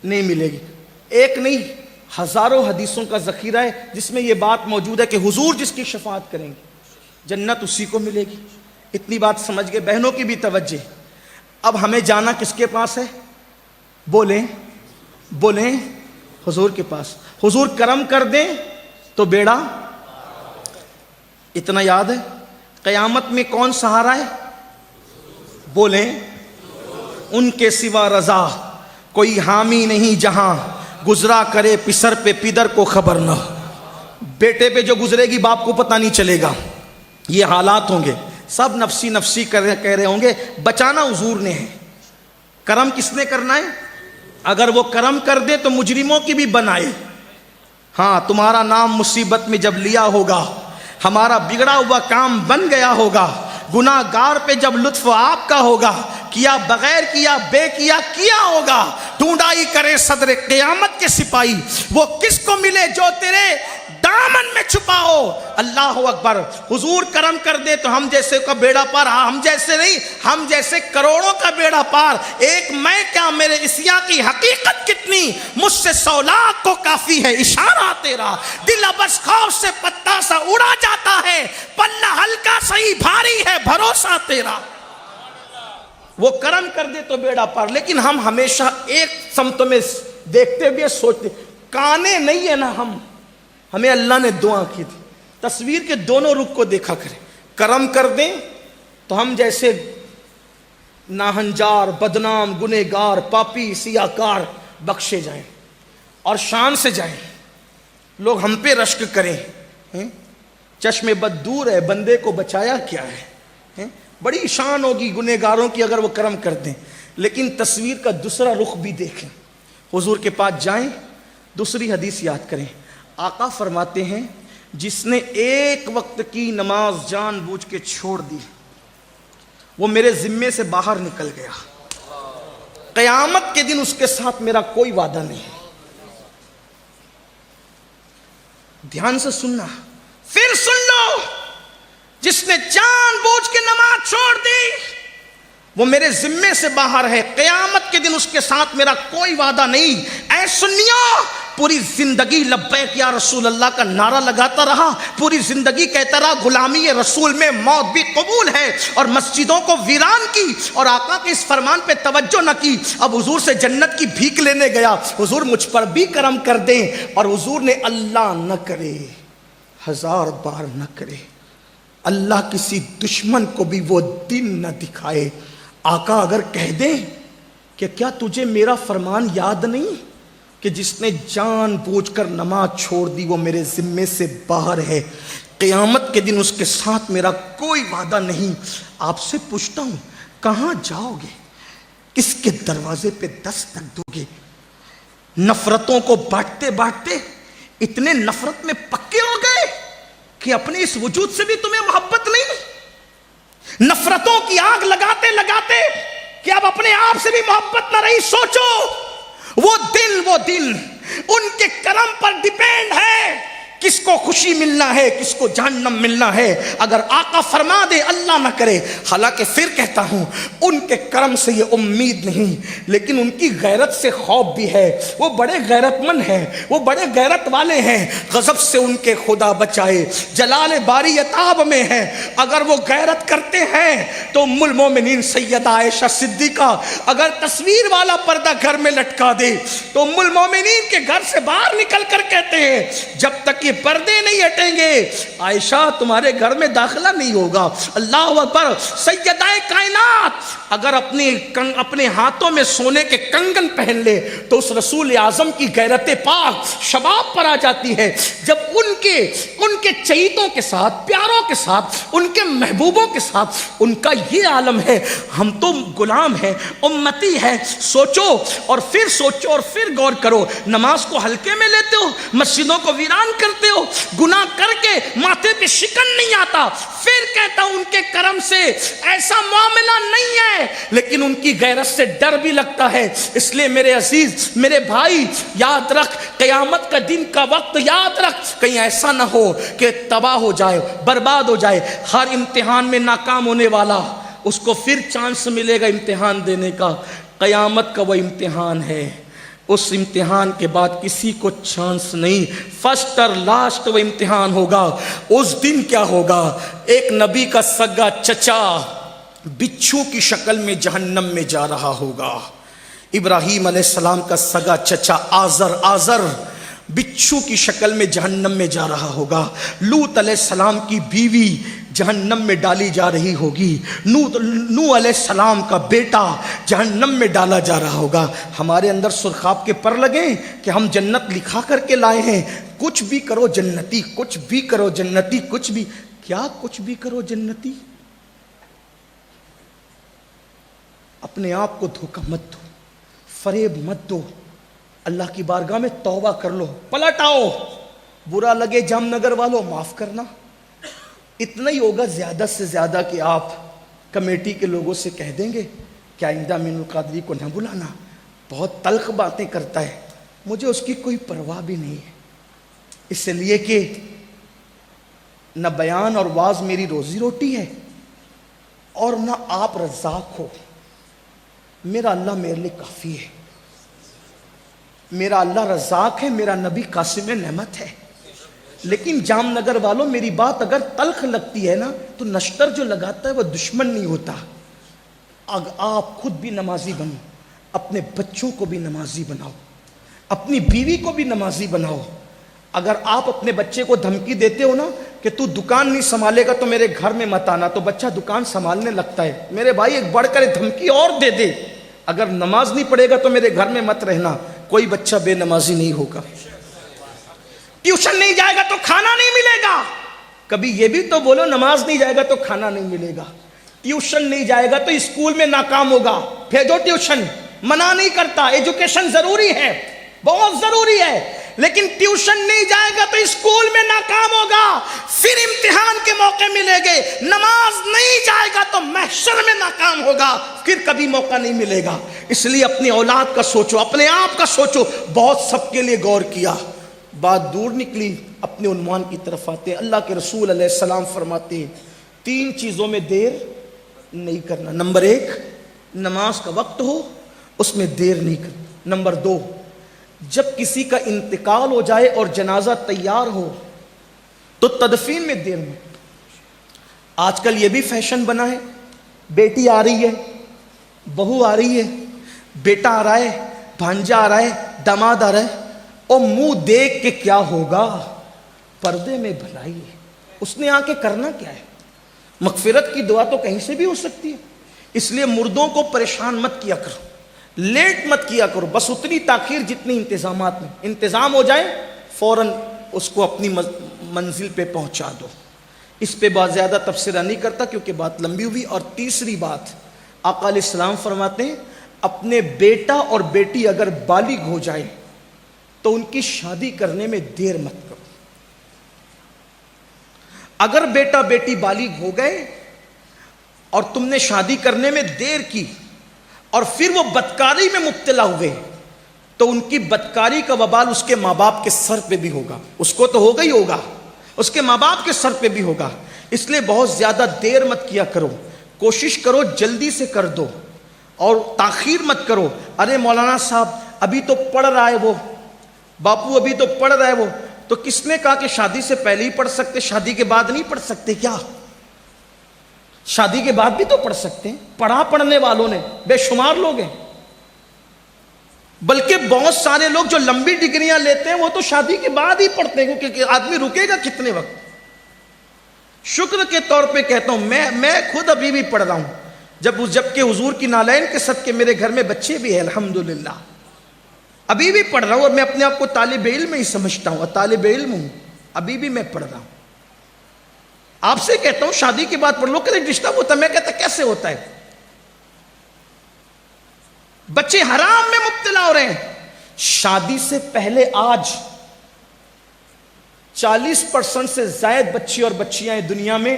نہیں ملے گی۔ ایک نہیں، ہزاروں حدیثوں کا ذخیرہ ہے جس میں یہ بات موجود ہے کہ حضور جس کی شفاعت کریں گے جنت اسی کو ملے گی۔ اتنی بات سمجھ گئے؟ بہنوں کی بھی توجہ۔ اب ہمیں جانا کس کے پاس ہے؟ بولیں حضور کے پاس۔ حضور کرم کر دیں تو بیڑا، اتنا یاد ہے؟ قیامت میں کون سہارا ہے؟ بولیں، ان کے سوا رضا کوئی حامی نہیں جہاں، گزرا کرے پسر پہ پدر کو خبر نہ ہو۔ بیٹے پہ جو گزرے گی باپ کو پتہ نہیں چلے گا، یہ حالات ہوں گے، سب نفسی نفسی کہہ رہے ہوں گے۔ بچانا حضور نے ہے، کرم کس نے کرنا ہے؟ اگر وہ کرم کر دے تو مجرموں کی بھی بنائے۔ ہاں، تمہارا نام مصیبت میں جب لیا ہوگا، ہمارا بگڑا ہوا کام بن گیا ہوگا، گناہ گار پہ جب لطف آپ کا ہوگا، کیا بغیر کیا بے کیا ہوگا، ڈھونڈائی کرے صدر قیامت کے سپاہی، وہ کس کو ملے جو تیرے دامن میں چھپا ہو۔ اللہ اکبر۔ حضور کرم کر دے تو ہم جیسے کا بیڑا پار، ہم جیسے نہیں، ہم جیسے کروڑوں کا بیڑا پار۔ ایک میں کیا، میرے اسیا کی حقیقت کتنی، مجھ سے 100 لاکھ کو کافی ہے اشارہ تیرا، دل بس خوف سے پتا سا اڑا جاتا ہے، پلہ ہلکا صحیح بھاری ہے بھروسہ تیرا۔ وہ کرم کر دے تو بیڑا پار۔ لیکن ہم ہمیشہ ایک سمت میں دیکھتے ہوئے سوچتے، کانے نہیں ہے نا ہم، ہمیں اللہ نے دعا کی تھی، تصویر کے دونوں رخ کو دیکھا کریں۔ کرم کر دیں تو ہم جیسے ناہنجار، بدنام، گنہگار، پاپی، سیاکار بخشے جائیں اور شان سے جائیں، لوگ ہم پہ رشک کریں۔ چشم بد دور ہے، بندے کو بچایا کیا ہے۔ بڑی شان ہوگی گنہگاروں کی اگر وہ کرم کر دیں، لیکن تصویر کا دوسرا رخ بھی دیکھیں۔ حضور کے پاس جائیں، دوسری حدیث یاد کریں۔ آقا فرماتے ہیں، جس نے ایک وقت کی نماز جان بوجھ کے چھوڑ دی، وہ میرے ذمے سے باہر نکل گیا، قیامت کے دن اس کے ساتھ میرا کوئی وعدہ نہیں ہے۔ دھیان سے سننا، پھر سن لو، جس نے جان بوجھ کے نماز چھوڑ دی وہ میرے ذمے سے باہر ہے، قیامت کے دن اس کے ساتھ میرا کوئی وعدہ نہیں۔ اے سنیو، پوری زندگی لبیک یا رسول اللہ کا نعرہ لگاتا رہا، پوری زندگی کہتا رہا غلامی رسول میں موت بھی قبول ہے، اور مسجدوں کو ویران کی اور آقا کے اس فرمان پہ توجہ نہ کی۔ اب حضور سے جنت کی بھیک لینے گیا، حضور مجھ پر بھی کرم کر دیں، اور حضور نے اللہ نہ کرے، 1000 بار نہ کرے، اللہ کسی دشمن کو بھی وہ دن نہ دکھائے۔ آقا اگر کہہ دیں کہ کیا تجھے میرا فرمان یاد نہیں، کہ جس نے جان بوجھ کر نماز چھوڑ دی وہ میرے ذمے سے باہر ہے، قیامت کے دن اس کے ساتھ میرا کوئی وعدہ نہیں۔ آپ سے پوچھتا ہوں کہاں جاؤ گے؟ کس کے دروازے پہ دستک دو گے؟ نفرتوں کو بانٹتے بانٹتے اتنے نفرت میں پکے ہو گئے کہ اپنے اس وجود سے بھی تمہیں محبت نہیں؟ نفرتوں کی آگ لگاتے لگاتے کہ اب اپنے آپ سے بھی محبت نہ رہی۔ سوچو وہ دل ان کے کرم پر ڈیپینڈ ہے، کس کو خوشی ملنا ہے کس کو جہنم ملنا ہے۔ اگر آقا فرما دے اللہ نہ کرے، حالانکہ پھر کہتا ہوں ان کے کرم سے یہ امید نہیں، لیکن ان کی غیرت سے خوف بھی ہے۔ وہ بڑے غیرت مند ہیں، وہ بڑے غیرت والے ہیں، غضب سے ان کے خدا بچائے۔ جلال باری عتاب میں ہے، اگر وہ غیرت کرتے ہیں تو ام المومنین سیدہ عائشہ صدیقہ اگر تصویر والا پردہ گھر میں لٹکا دے تو ام المومنین کے گھر سے باہر نکل کر کہتے ہیں جب تک پردے نہیں ہٹیں گے عائشہ تمہارے گھر میں داخلہ نہیں ہوگا۔ اللہ اکبر۔ سیدہ کائنات اگر اپنے ہاتھوں میں سونے کے کنگن پہن لے تو اس رسول اعظم کی غیرت پاک شباب پر آ جاتی ہے، جب ان کے چہیتوں کے ساتھ، پیاروں کے ساتھ، ان کے محبوبوں کے ساتھ ان کا یہ عالم ہے۔ ہم تو غلام ہیں، امتی ہے۔ سوچو اور پھر غور کرو، نماز کو ہلکے میں لیتے ہو، مسجدوں کو ویران کرتے ہو، گناہ کر کے ماتھے پہ شکن نہیں آتا، پھر کہتا ہوں ان کے کرم سے ایسا معاملہ نہیں ہے، لیکن ان کی غیرت سے ڈر بھی لگتا ہے۔ اس لیے میرے عزیز، میرے بھائی، یاد رکھ قیامت کا دن کا وقت یاد رکھ، کہیں ایسا نہ ہو کہ تباہ ہو جائے، برباد ہو جائے۔ ہر امتحان میں ناکام ہونے والا اس کو پھر چانس ملے گا امتحان دینے کا۔ قیامت کا وہ امتحان ہے، اس امتحان کے بعد کسی کو چانس نہیں، فرسٹ اور لاسٹ وہ امتحان ہوگا۔ اس دن کیا ہوگا؟ ایک نبی کا سگا چچا بچھو کی شکل میں جہنم میں جا رہا ہوگا۔ ابراہیم علیہ السلام کا سگا چچا آزر بچھو کی شکل میں جہنم میں جا رہا ہوگا۔ لوط علیہ السلام کی بیوی جہنم میں ڈالی جا رہی ہوگی۔ نوح علیہ السلام کا بیٹا جہنم میں ڈالا جا رہا ہوگا۔ ہمارے اندر سرخاب کے پر لگیں کہ ہم جنت لکھا کر کے لائے ہیں، کچھ بھی کرو جنتی، کچھ بھی کرو جنتی، کچھ بھی کیا کچھ بھی کرو جنتی۔ اپنے آپ کو دھوکہ مت دو، فریب مت دو، اللہ کی بارگاہ میں توبہ کر لو، پلٹ آؤ۔ برا لگے جام نگر والوں معاف کرنا، اتنا ہی ہوگا زیادہ سے زیادہ کہ آپ کمیٹی کے لوگوں سے کہہ دیں گے کہ آئندہ امین القادری کو نہ بلانا، بہت تلخ باتیں کرتا ہے۔ مجھے اس کی کوئی پرواہ بھی نہیں ہے، اس لیے کہ نہ بیان اور واز میری روزی روٹی ہے اور نہ آپ رزاق ہو۔ میرا اللہ میرے لیے کافی ہے، میرا اللہ رزاق ہے، میرا نبی قاسم نعمت ہے۔ لیکن جام نگر والوں میری بات اگر تلخ لگتی ہے نا تو نشتر جو لگاتا ہے وہ دشمن نہیں ہوتا۔ آپ خود بھی نمازی بنو، اپنے بچوں کو بھی نمازی بناؤ، اپنی بیوی کو بھی نمازی بناؤ۔ اگر آپ اپنے بچے کو دھمکی دیتے ہو نا کہ تو دکان نہیں سنبھالے گا تو میرے گھر میں مت آنا، تو بچہ دکان سنبھالنے لگتا ہے۔ میرے بھائی ایک بڑھ کر دھمکی اور دے دے، اگر نماز نہیں پڑھے گا تو میرے گھر میں مت رہنا، کوئی بچہ بے نمازی نہیں ہوگا۔ ٹیوشن نہیں جائے گا تو کھانا نہیں ملے گا، کبھی یہ بھی تو بولو نماز نہیں جائے گا تو کھانا نہیں ملے گا۔ ٹیوشن نہیں جائے گا تو اسکول میں ناکام ہوگا، بھیجو ٹیوشن، منع نہیں کرتا، ایجوکیشن ضروری ہے، بہت ضروری ہے، لیکن ٹیوشن نہیں جائے گا تو اسکول میں ناکام ہوگا، پھر امتحان کے موقع ملیں گے۔ نماز نہیں جائے گا تو محشر میں ناکام ہوگا، پھر کبھی موقع نہیں ملے گا۔ اس لیے اپنی اولاد کا سوچو، اپنے آپ کا سوچو۔ بہت سب کے لیے غور کیا، بات دور نکلی، اپنے عنوان کی طرف آتے ہیں۔ اللہ کے رسول علیہ السلام فرماتے ہیں 3 چیزوں میں دیر نہیں کرنا۔ نمبر 1 نماز کا وقت ہو اس میں دیر نہیں کرنا۔ نمبر 2 جب کسی کا انتقال ہو جائے اور جنازہ تیار ہو تو تدفین میں دیر نہیں۔ آج کل یہ بھی فیشن بنا ہے، بیٹی آ رہی ہے، بہو آ رہی ہے، بیٹا آ رہا ہے، بھانجا آ رہا ہے، داماد آ رہا ہے، اور منہ دیکھ کے کیا ہوگا؟ پردے میں بھلائی ہے۔ اس نے آ کے کرنا کیا ہے؟ مغفرت کی دعا تو کہیں سے بھی ہو سکتی ہے۔ اس لیے مردوں کو پریشان مت کیا کرو، لیٹ مت کیا کرو، بس اتنی تاخیر جتنی انتظامات میں انتظام ہو جائے فوراً اس کو اپنی منزل پہ پہنچا دو۔ اس پہ بہت زیادہ تبصرہ نہیں کرتا کیونکہ بات لمبی ہوئی۔ اور تیسری بات، آقا علیہ السلام فرماتے ہیں اپنے بیٹا اور بیٹی اگر بالغ ہو جائے تو ان کی شادی کرنے میں دیر مت کرو۔ اگر بیٹا بیٹی بالغ ہو گئے اور تم نے شادی کرنے میں دیر کی اور پھر وہ بدکاری میں مبتلا ہوئے تو ان کی بدکاری کا وبال اس کے ماں باپ کے سر پہ بھی ہوگا، اس کو تو ہوگا ہی ہوگا، اس کے ماں باپ کے سر پہ بھی ہوگا۔ اس لیے بہت زیادہ دیر مت کیا کرو، کوشش کرو جلدی سے کر دو اور تاخیر مت کرو۔ ارے مولانا صاحب ابھی تو پڑھ رہا ہے وہ، باپو ابھی تو پڑھ رہا ہے وہ، تو کس نے کہا کہ شادی سے پہلے ہی پڑھ سکتے، شادی کے بعد نہیں پڑھ سکتے کیا؟ شادی کے بعد بھی تو پڑھ سکتے ہیں، پڑھنے والوں نے بے شمار لوگ ہیں، بلکہ بہت سارے لوگ جو لمبی ڈگریاں لیتے ہیں وہ تو شادی کے بعد ہی پڑھتے ہیں، کیونکہ آدمی رکے گا کتنے وقت۔ شکر کے طور پہ کہتا ہوں میں خود ابھی بھی پڑھ رہا ہوں، جبکہ حضور کی نالین کے صدقے میرے گھر میں بچے بھی ہیں الحمدللہ، ابھی بھی پڑھ رہا ہوں اور میں اپنے آپ کو طالب علم ہی سمجھتا ہوں اور طالب علم ہوں، ابھی بھی میں پڑھ رہا ہوں۔ آپ سے کہتا ہوں شادی کے بعد پڑھ لو، کہ ڈسٹرب ہوتا ہے، میں کہتا کیسے ہوتا ہے؟ بچے حرام میں مبتلا ہو رہے ہیں۔ شادی سے پہلے آج 40% سے زائد بچے اور بچیاں ہیں دنیا میں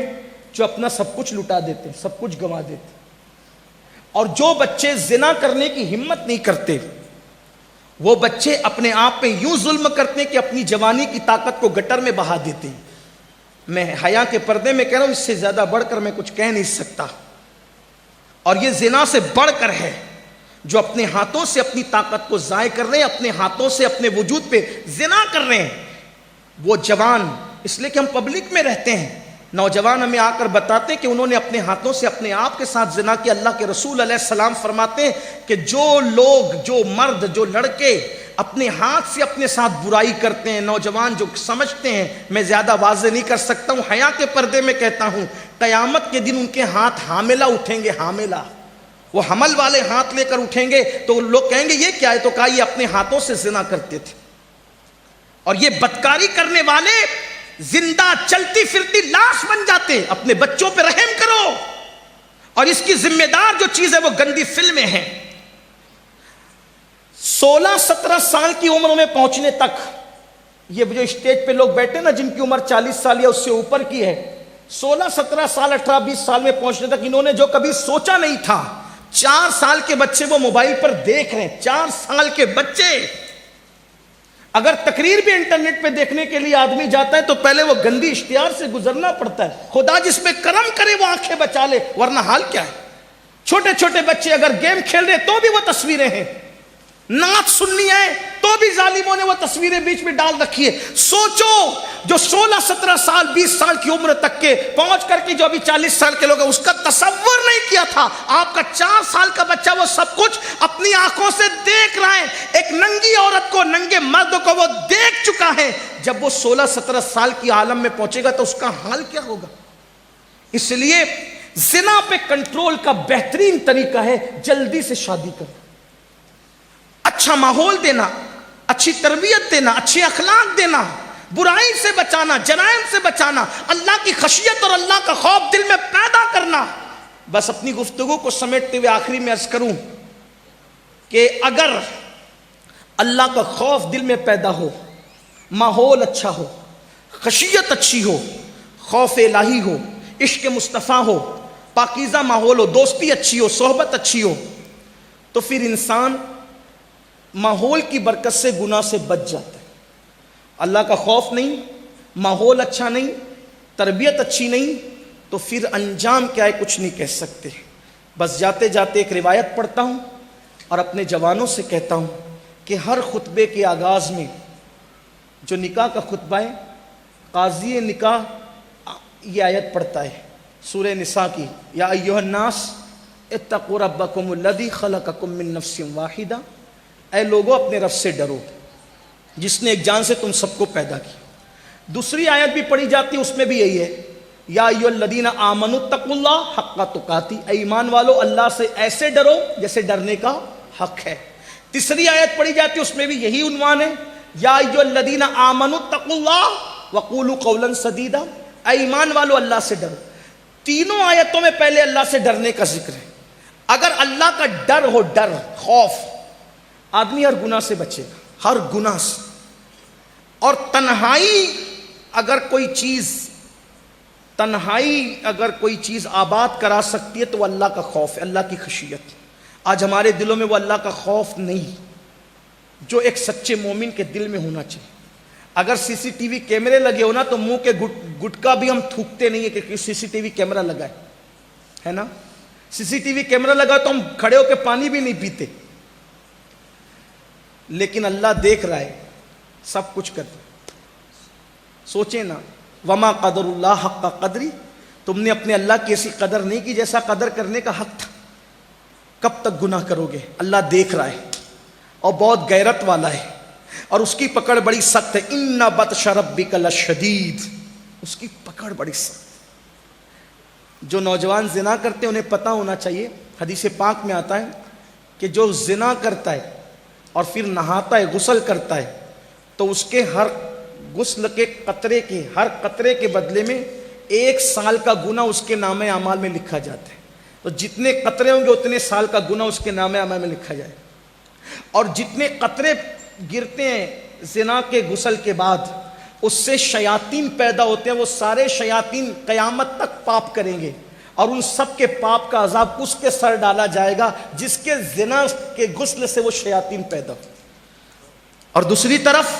جو اپنا سب کچھ لٹا دیتے ہیں، سب کچھ گنوا دیتے ہیں۔ اور جو بچے زنا کرنے کی ہمت نہیں کرتے، وہ بچے اپنے آپ پہ یوں ظلم کرتے ہیں کہ اپنی جوانی کی طاقت کو گٹر میں بہا دیتے ہیں۔ میں حیا کے پردے میں کہہ رہا ہوں، اس سے زیادہ بڑھ کر میں کچھ کہہ نہیں سکتا، اور یہ زنا سے بڑھ کر ہے۔ جو اپنے ہاتھوں سے اپنی طاقت کو ضائع کر رہے ہیں، اپنے ہاتھوں سے اپنے وجود پہ زنا کر رہے ہیں، وہ جوان، اس لیے کہ ہم پبلک میں رہتے ہیں، نوجوان ہمیں آ کر بتاتے ہیں کہ انہوں نے اپنے ہاتھوں سے اپنے آپ کے ساتھ زنا کیا۔ اللہ کے رسول علیہ السلام فرماتے ہیں کہ جو لوگ، جو مرد، جو لڑکے اپنے ہاتھ سے اپنے ساتھ برائی کرتے ہیں، نوجوان جو سمجھتے ہیں، میں زیادہ واضح نہیں کر سکتا ہوں، حیا کے پردے میں کہتا ہوں، قیامت کے دن ان کے ہاتھ حاملہ اٹھیں گے، حاملہ، وہ حمل والے ہاتھ لے کر اٹھیں گے، تو لوگ کہیں گے یہ کیا ہے؟ تو کہا یہ اپنے ہاتھوں سے زنا کرتے تھے۔ اور یہ بدکاری کرنے والے زندہ چلتی پھرتی لاش بن جاتے۔ اپنے بچوں پہ رحم کرو، اور اس کی ذمہ دار جو چیز ہے وہ گندی فلمیں ہیں۔ 16-17 سال کی عمر میں پہنچنے تک، یہ جو اسٹیج پہ لوگ بیٹھے نا جن کی عمر 40 سال یا اس سے اوپر کی ہے، 16-17 سال 18-20 سال میں پہنچنے تک انہوں نے جو کبھی سوچا نہیں تھا، 4 سال کے بچے وہ موبائل پر دیکھ رہے ہیں۔ 4 سال کے بچے، اگر تقریر بھی انٹرنیٹ پہ دیکھنے کے لیے آدمی جاتا ہے تو پہلے وہ گندی اشتہار سے گزرنا پڑتا ہے۔ خدا جس پہ کرم کرے وہ آنکھیں بچا لے، ورنہ حال کیا ہے؟ چھوٹے چھوٹے بچے اگر گیم کھیل رہے تو بھی وہ تصویریں ہیں، نعت سننی ہے تو بھی ظالموں نے وہ تصویریں بیچ میں ڈال رکھی ہے۔ سوچو جو 16-17 سال 20 سال کی عمر تک کے پہنچ کر کے جو ابھی 40 سال کے لوگ ہیں، اس کا تصور نہیں کیا تھا۔ آپ کا 4 سال کا بچہ وہ سب کچھ اپنی آنکھوں سے دیکھ رہا ہے، ایک ننگی عورت کو، ننگے مرد کو وہ دیکھ چکا ہے۔ جب وہ 16-17 سال کی عالم میں پہنچے گا تو اس کا حال کیا ہوگا؟ اس لیے زنا پہ کنٹرول کا بہترین طریقہ ہے جلدی سے شادی کرنا، اچھا ماحول دینا، اچھی تربیت دینا، اچھے اخلاق دینا، برائی سے بچانا، جرائم سے بچانا، اللہ کی خشیت اور اللہ کا خوف دل میں پیدا کرنا۔ بس اپنی گفتگو کو سمیٹتے ہوئے آخری میں عرض کروں کہ اگر اللہ کا خوف دل میں پیدا ہو، ماحول اچھا ہو، خشیت اچھی ہو، خوف الہی ہو، عشق مصطفیٰ ہو، پاکیزہ ماحول ہو، دوستی اچھی ہو، صحبت اچھی ہو، تو پھر انسان ماحول کی برکت سے گناہ سے بچ جاتا ہے۔ اللہ کا خوف نہیں، ماحول اچھا نہیں، تربیت اچھی نہیں، تو پھر انجام کیا ہے کچھ نہیں کہہ سکتے۔ بس جاتے جاتے ایک روایت پڑھتا ہوں اور اپنے جوانوں سے کہتا ہوں کہ ہر خطبے کے آغاز میں جو نکاح کا خطبہ ہے، قاضی نکاح یہ آیت پڑھتا ہے سورہ نساء کی، یا ایھا الناس اتقوا ربکم الذی خلقکم من نفس واحدہ، اے لوگوں اپنے رب سے ڈرو جس نے ایک جان سے تم سب کو پیدا کیا۔ دوسری آیت بھی پڑھی جاتی ہے، اس میں بھی یہی ہے، یا ایھا الذین آمنوا اتقوا اللہ حق تقاتی، اے ایمان والو اللہ سے ایسے ڈرو جیسے ڈرنے کا حق ہے. تیسری آیت پڑھی جاتی ہے، اس میں بھی یہی عنوان ہے، یا ایھا الذین آمنوا اتقوا اللہ وقولوا قولا سدیدا، اے ایمان والو اللہ سے ڈرو. تینوں آیتوں میں پہلے اللہ سے ڈرنے کا ذکر ہے. اگر اللہ کا ڈر ہو، ڈر خوف، آدمی ہر گناہ سے بچے گا، ہر گناہ سے. اور تنہائی اگر کوئی چیز آباد کرا سکتی ہے تو وہ اللہ کا خوف ہے، اللہ کی خشیت. آج ہمارے دلوں میں وہ اللہ کا خوف نہیں جو ایک سچے مومن کے دل میں ہونا چاہیے. اگر سی سی ٹی وی کیمرے لگے ہونا تو منہ کے گٹکا بھی ہم تھوکتے نہیں ہے کہ سی سی ٹی وی کیمرہ لگا ہے نا. سی سی ٹی وی کیمرہ لگا تو ہم کھڑے ہو کے پانی بھی نہیں پیتے. لیکن اللہ دیکھ رہا ہے، سب کچھ کرتا. سوچیں نا، وما قدر اللہ حق قدری، تم نے اپنے اللہ کی ایسی قدر نہیں کی جیسا قدر کرنے کا حق تھا. کب تک گناہ کرو گے؟ اللہ دیکھ رہا ہے اور بہت غیرت والا ہے اور اس کی پکڑ بڑی سخت ہے. ان بطش ربک لشدید، اس کی پکڑ بڑی سخت. جو نوجوان زنا کرتے ہیں انہیں پتہ ہونا چاہیے، حدیث پاک میں آتا ہے کہ جو زنا کرتا ہے اور پھر نہاتا ہے، غسل کرتا ہے، تو اس کے ہر غسل کے ہر قطرے کے بدلے میں 1 سال کا گناہ اس کے نامہ اعمال میں لکھا جاتا ہے. تو جتنے قطرے ہوں گے اتنے سال کا گناہ اس کے نامہ اعمال میں لکھا جائے. اور جتنے قطرے گرتے ہیں زنا کے غسل کے بعد، اس سے شیاطین پیدا ہوتے ہیں. وہ سارے شیاطین قیامت تک پاپ کریں گے اور ان سب کے پاپ کا عذاب اس کے سر ڈالا جائے گا جس کے زنا کے غسل سے وہ شیاطین پیدا ہو. اور دوسری طرف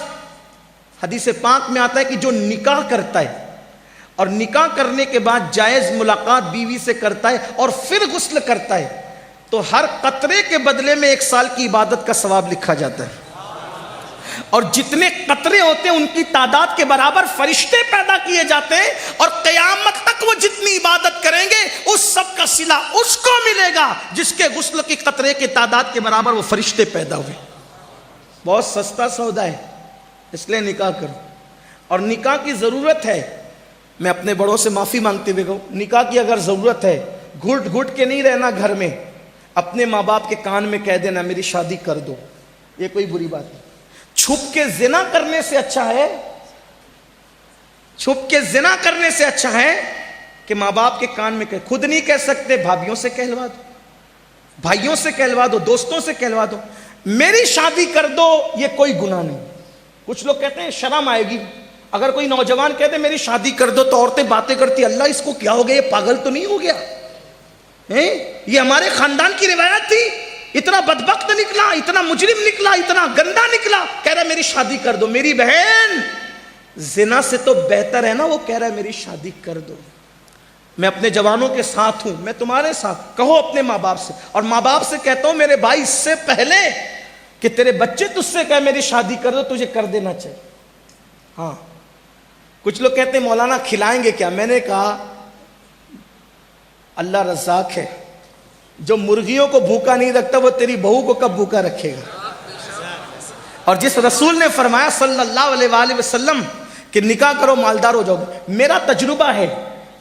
حدیث پاک میں آتا ہے کہ جو نکاح کرتا ہے اور نکاح کرنے کے بعد جائز ملاقات بیوی سے کرتا ہے اور پھر غسل کرتا ہے تو ہر قطرے کے بدلے میں 1 سال کی عبادت کا ثواب لکھا جاتا ہے. اور جتنے قطرے ہوتے ہیں ان کی تعداد کے برابر فرشتے پیدا کیے جاتے ہیں اور قیامت تک وہ جتنی عبادت کریں گے اس سب کا صلہ اس کو ملے گا جس کے غسل کی قطرے کی تعداد کے برابر وہ فرشتے پیدا ہوئے. بہت سستا سودا ہے، اس لیے نکاح کرو. اور نکاح کی ضرورت ہے، میں اپنے بڑوں سے معافی مانگتے ہوئے کہوں، نکاح کی اگر ضرورت ہے، گھٹ گھٹ کے نہیں رہنا گھر میں، اپنے ماں باپ کے کان میں کہہ دینا میری شادی کر دو، یہ کوئی بری بات نہیں. چھپ کے زنا کرنے سے اچھا ہے کہ ماں باپ کے کان میں خود نہیں کہہ سکتے، بھابھیوں سے کہلوا دو، بھائیوں سے کہلوا دو، دوستوں سے کہلوا دو میری شادی کر دو. یہ کوئی گناہ نہیں. کچھ لوگ کہتے ہیں شرم آئے گی اگر کوئی نوجوان کہتے میری شادی کر دو تو عورتیں باتیں کرتی اللہ اس کو کیا ہو گیا، یہ پاگل تو نہیں ہو گیا، یہ ہمارے خاندان کی روایت تھی، اتنا بدبخت نکلا، اتنا مجرم نکلا، اتنا گندا نکلا، کہہ رہا میری شادی کر دو. میری بہن، زنا سے تو بہتر ہے نا وہ کہہ رہا ہے میری شادی کر دو. میں اپنے جوانوں کے ساتھ ہوں، میں تمہارے ساتھ. کہو اپنے ماں باپ سے، اور ماں باپ سے کہتا ہوں میرے بھائی اس سے پہلے کہ تیرے بچے تجھ سے کہے میری شادی کر دو تجھے کر دینا چاہیے. ہاں کچھ لوگ کہتے ہیں مولانا کھلائیں گے کیا؟ میں نے کہا اللہ رزاق ہے، جو مرغیوں کو بھوکا نہیں رکھتا وہ تیری بہو کو کب بھوکا رکھے گا. اور جس رسول نے فرمایا صلی اللہ علیہ وآلہ وسلم کہ نکاح کرو مالدار ہو جاؤ گے، میرا تجربہ ہے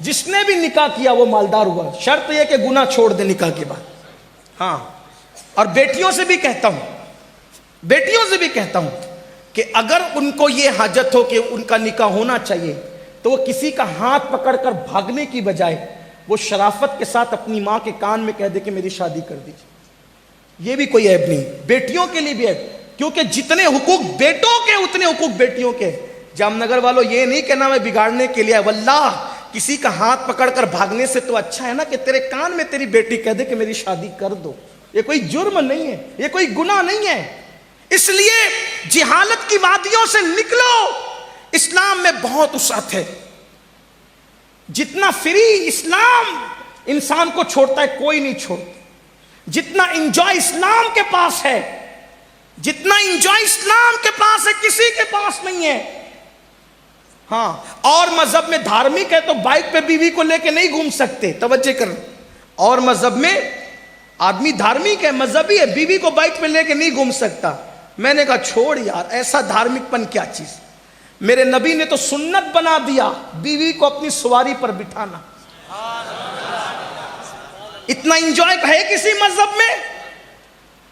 جس نے بھی نکاح کیا وہ مالدار ہوا. شرط یہ کہ گناہ چھوڑ دے نکاح کے بعد. ہاں اور بیٹیوں سے بھی کہتا ہوں کہ اگر ان کو یہ حاجت ہو کہ ان کا نکاح ہونا چاہیے تو وہ کسی کا ہاتھ پکڑ کر بھاگنے کی بجائے وہ شرافت کے ساتھ اپنی ماں کے کان میں کہہ دے کہ میری شادی کر دیجیے. یہ بھی کوئی عیب نہیں، بیٹیوں کے لیے بھی عیب، کیونکہ جتنے حقوق بیٹوں کے اتنے حقوق بیٹیوں کے. جام نگر والوں یہ نہیں کہنا میں بگاڑنے کے لیے، واللہ کسی کا ہاتھ پکڑ کر بھاگنے سے تو اچھا ہے نا کہ تیرے کان میں تیری بیٹی کہہ دے کہ میری شادی کر دو. یہ کوئی جرم نہیں ہے، یہ کوئی گناہ نہیں ہے. اس لیے جہالت کی وادیوں سے نکلو. اسلام میں بہت وسعت ہے. جتنا فری اسلام انسان کو چھوڑتا ہے کوئی نہیں چھوڑتا. جتنا انجوائے اسلام کے پاس ہے، جتنا انجوائے اسلام کے پاس ہے کسی کے پاس نہیں ہے. ہاں اور مذہب میں دھارمک ہے تو بائک پہ بیوی کو لے کے نہیں گھوم سکتے. توجہ کر، اور مذہب میں آدمی دھارمک ہے، مذہبی ہے، بیوی کو بائک پہ لے کے نہیں گھوم سکتا. میں نے کہا چھوڑ یار، ایسا دھارمک پن کیا چیز. میرے نبی نے تو سنت بنا دیا بیوی کو اپنی سواری پر بٹھانا. اتنا انجوائے ہے کسی مذہب میں؟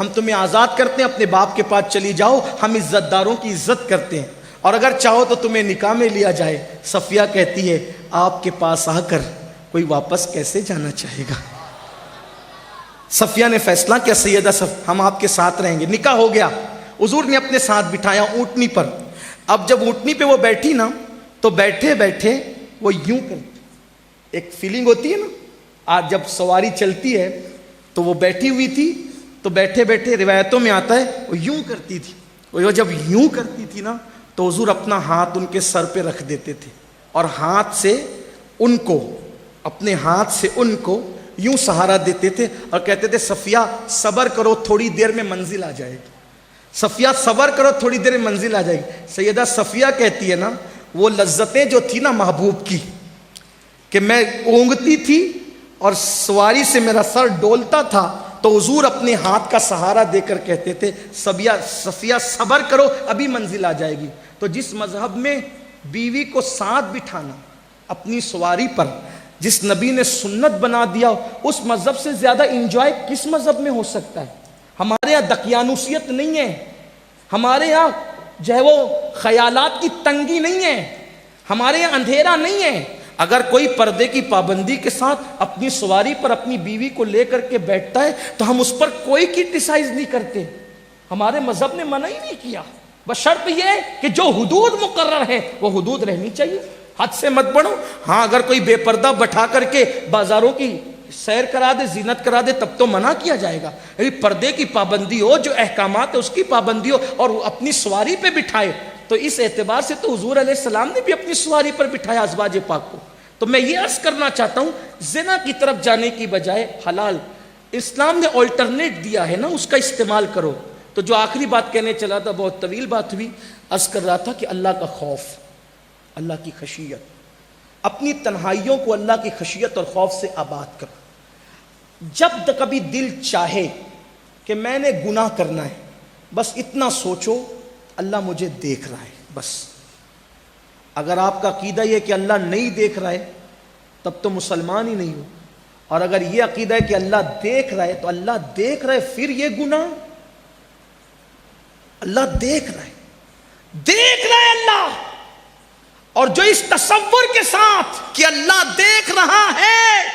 ہم تمہیں آزاد کرتے ہیں، اپنے باپ کے پاس چلی جاؤ، ہم عزت داروں کی عزت کرتے ہیں، اور اگر چاہو تو تمہیں نکاح میں لیا جائے۔ صفیہ کہتی ہے آپ کے پاس آ کر کوئی واپس کیسے جانا چاہے گا؟ صفیہ نے فیصلہ کیا سیدہ ہم آپ کے ساتھ رہیں گے۔ نکاح ہو گیا، حضور نے اپنے ساتھ بٹھایا اونٹنی پر۔ اب جب اونٹنی پہ وہ بیٹھی نا تو بیٹھے بیٹھے وہ یوں کرتی، ایک فیلنگ ہوتی ہے نا، آج جب سواری چلتی ہے تو وہ بیٹھی ہوئی تھی تو بیٹھے بیٹھے روایتوں میں آتا ہے وہ یوں کرتی تھی۔ وہ جب یوں کرتی تھی نا تو حضور اپنا ہاتھ ان کے سر پہ رکھ دیتے تھے اور ہاتھ سے ان کو، اپنے ہاتھ سے ان کو یوں سہارا دیتے تھے اور کہتے تھے صفیہ صبر کرو تھوڑی دیر میں منزل آ جائے گی، صفیہ صبر کرو تھوڑی دیر میں منزل آ جائے گی۔ سیدہ صفیہ کہتی ہے نا وہ لذتیں جو تھی نا محبوب کی، کہ میں اونگتی تھی اور سواری سے میرا سر ڈولتا تھا تو حضور اپنے ہاتھ کا سہارا دے کر کہتے تھے صفیہ صبر کرو ابھی منزل آ جائے گی۔ تو جس مذہب میں بیوی کو ساتھ بٹھانا اپنی سواری پر جس نبی نے سنت بنا دیا، اس مذہب سے زیادہ انجوائے کس مذہب میں ہو سکتا ہے؟ ہمارے یہاں دقیانوسیت نہیں ہے، ہمارے یہاں جو ہے وہ خیالات کی تنگی نہیں ہے، ہمارے یہاں اندھیرا نہیں ہے۔ اگر کوئی پردے کی پابندی کے ساتھ اپنی سواری پر اپنی بیوی کو لے کر کے بیٹھتا ہے تو ہم اس پر کوئی کرٹیسائز نہیں کرتے، ہمارے مذہب نے منع ہی نہیں کیا، بس شرط یہ ہے کہ جو حدود مقرر ہے وہ حدود رہنی چاہیے، حد سے مت بڑھو۔ ہاں اگر کوئی بے پردہ بٹھا کر کے بازاروں کی سیر کرا دے، زینت کرا دے، تب تو منع کیا جائے گا، پردے کی پابندی ہو، جو احکامات ہے اس کی پابندی ہو، اور اپنی سواری پہ بٹھائے۔ تو اس اعتبار سے تو حضور علیہ السلام نے بھی اپنی سواری پر بٹھایا ازواج پاک کو۔ تو میں یہ عرض کرنا چاہتا ہوں زنا کی طرف جانے کی بجائے حلال، اسلام نے آلٹرنیٹ دیا ہے نا، اس کا استعمال کرو۔ تو جو آخری بات کہنے چلا تھا، بہت طویل بات ہوئی، عرض کر رہا تھا کہ اللہ کا خوف، اللہ کی خشیت، اپنی تنہائیوں کو اللہ کی خشیت اور خوف سے آباد کرو۔ جب کبھی دل چاہے کہ میں نے گناہ کرنا ہے، بس اتنا سوچو اللہ مجھے دیکھ رہا ہے، بس۔ اگر آپ کا عقیدہ یہ کہ اللہ نہیں دیکھ رہا ہے تب تو مسلمان ہی نہیں ہو، اور اگر یہ عقیدہ ہے کہ اللہ دیکھ رہا ہے تو اللہ دیکھ رہا ہے پھر یہ گناہ، اللہ دیکھ رہا ہے، دیکھ رہا ہے اللہ۔ اور جو اس تصور کے ساتھ کہ اللہ دیکھ رہا ہے،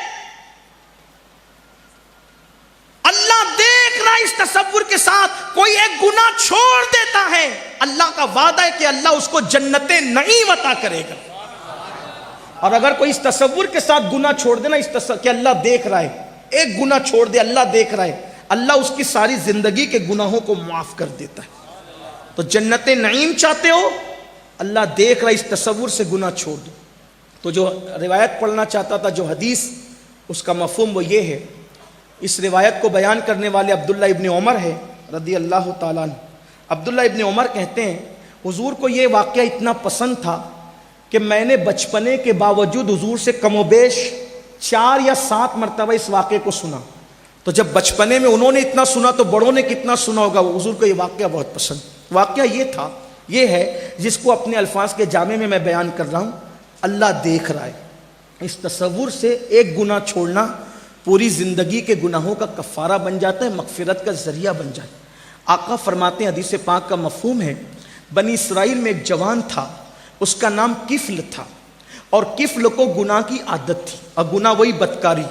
اللہ دیکھ رہا ہے، اس تصور کے ساتھ کوئی ایک گناہ چھوڑ دیتا ہے، اللہ کا وعدہ ہے کہ اللہ اس کو جنت نعیم عطا کرے گا۔ اور اگر کوئی اس تصور کے ساتھ گناہ چھوڑ دے نا، اس تصور کہ اللہ دیکھ رہا ہے، ایک گناہ چھوڑ دے اللہ دیکھ رہا ہے، اللہ اس کی ساری زندگی کے گناہوں کو معاف کر دیتا ہے۔ تو جنت نعیم چاہتے ہو، اللہ دیکھ رہا ہے، اس تصور سے گناہ چھوڑ دو۔ تو جو روایت پڑھنا چاہتا تھا، جو حدیث، اس کا مفہوم وہ یہ ہے۔ اس روایت کو بیان کرنے والے عبداللہ ابن عمر ہے رضی اللہ تعالیٰ عنہ۔ عبداللہ ابن عمر کہتے ہیں حضور کو یہ واقعہ اتنا پسند تھا کہ میں نے بچپنے کے باوجود حضور سے کم و بیش 4 یا 7 مرتبہ اس واقعے کو سنا۔ تو جب بچپنے میں انہوں نے اتنا سنا تو بڑوں نے کتنا سنا ہوگا۔ حضور کو یہ واقعہ بہت پسند۔ واقعہ یہ تھا، یہ ہے جس کو اپنے الفاظ کے جامع میں بیان کر رہا ہوں۔ اللہ دیکھ رہا ہے، اس تصور سے ایک گناہ چھوڑنا پوری زندگی کے گناہوں کا کفارہ بن جاتا ہے، مغفرت کا ذریعہ بن جاتا ہے۔ آقا فرماتے ہیں، حدیث پاک کا مفہوم ہے، بنی اسرائیل میں ایک جوان تھا، اس کا نام کفل تھا، اور کفل کو گناہ کی عادت تھی، اور گناہ وہی بدکاری،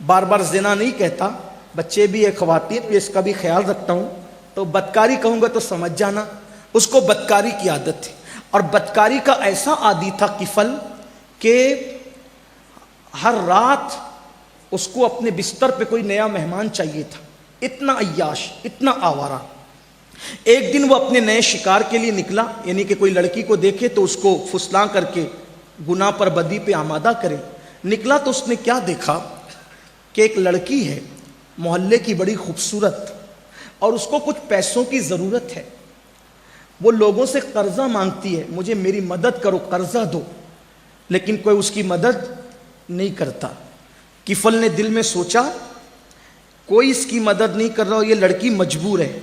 بار بار زنا نہیں کہتا، بچے بھی ایک خواتین بھی، اس کا بھی خیال رکھتا ہوں، تو بدکاری کہوں گا تو سمجھ جانا۔ اس کو بدکاری کی عادت تھی، اور بدکاری کا ایسا عادی تھا کفل کہ ہر رات اس کو اپنے بستر پہ کوئی نیا مہمان چاہیے تھا، اتنا عیاش، اتنا آوارہ۔ ایک دن وہ اپنے نئے شکار کے لیے نکلا، یعنی کہ کوئی لڑکی کو دیکھے تو اس کو پھسلاں کر کے گناہ پر بدی پہ آمادہ کرے۔ نکلا تو اس نے کیا دیکھا کہ ایک لڑکی ہے محلے کی، بڑی خوبصورت، اور اس کو کچھ پیسوں کی ضرورت ہے۔ وہ لوگوں سے قرضہ مانگتی ہے، مجھے میری مدد کرو، قرضہ دو، لیکن کوئی اس کی مدد نہیں کرتا۔ کفل نے دل میں سوچا کوئی اس کی مدد نہیں کر رہا، یہ لڑکی مجبور ہے،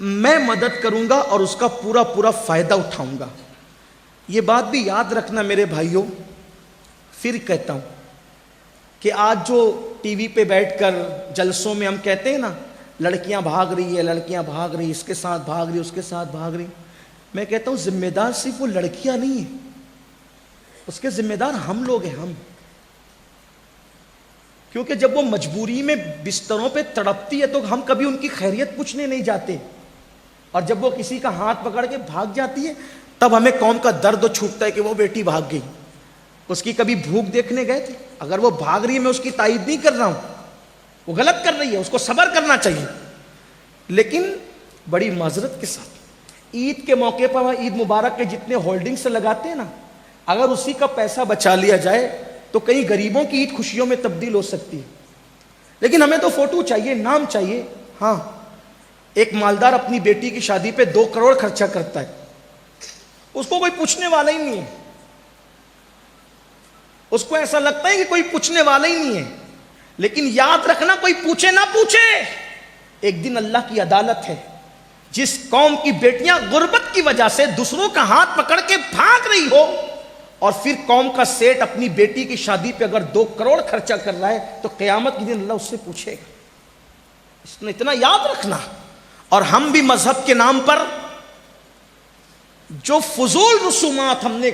میں مدد کروں گا اور اس کا پورا فائدہ اٹھاؤں گا۔ یہ بات بھی یاد رکھنا میرے بھائیوں، پھر کہتا ہوں کہ آج جو ٹی وی پہ بیٹھ کر جلسوں میں ہم کہتے ہیں نا لڑکیاں بھاگ رہی ہے، لڑکیاں بھاگ رہی، اس کے ساتھ بھاگ رہی، اس کے ساتھ بھاگ رہی. میں کہتا ہوں ذمہ دار صرف وہ لڑکیاں نہیں ہیں، اس کے ذمہ دار ہم لوگ ہیں، ہم. کیونکہ جب وہ مجبوری میں بستروں پہ تڑپتی ہے تو ہم کبھی ان کی خیریت پوچھنے نہیں جاتے، اور جب وہ کسی کا ہاتھ پکڑ کے بھاگ جاتی ہے تب ہمیں قوم کا درد چھوٹتا ہے کہ وہ بیٹی بھاگ گئی. اس کی کبھی بھوک دیکھنے گئے تھے؟ اگر وہ بھاگ رہی ہے میں اس کی تائید نہیں کر رہا ہوں، وہ غلط کر رہی ہے، اس کو صبر کرنا چاہیے، لیکن بڑی معذرت کے ساتھ عید کے موقع پر عید مبارک کے جتنے ہولڈنگ سے لگاتے ہیں نا، اگر اسی کا پیسہ بچا لیا جائے تو کئی غریبوں کی عید خوشیوں میں تبدیل ہو سکتی ہے. لیکن ہمیں تو فوٹو چاہیے، نام چاہیے. ہاں، ایک مالدار اپنی بیٹی کی شادی پہ 2 کروڑ خرچہ کرتا ہے، اس کو کوئی پوچھنے والا ہی نہیں ہے، اس کو ایسا لگتا ہے کہ کوئی پوچھنے والا ہی نہیں ہے. لیکن یاد رکھنا، کوئی پوچھے نہ پوچھے، ایک دن اللہ کی عدالت ہے. جس قوم کی بیٹیاں غربت کی وجہ سے دوسروں کا ہاتھ پکڑ کے بھاگ رہی ہو، اور پھر قوم کا سیٹ اپنی بیٹی کی شادی پہ اگر 2 کروڑ خرچہ کر رہا ہے تو قیامت کے دن اللہ اس سے پوچھے گا. اس نے اتنا یاد رکھنا. اور ہم بھی مذہب کے نام پر جو فضول رسومات ہم نے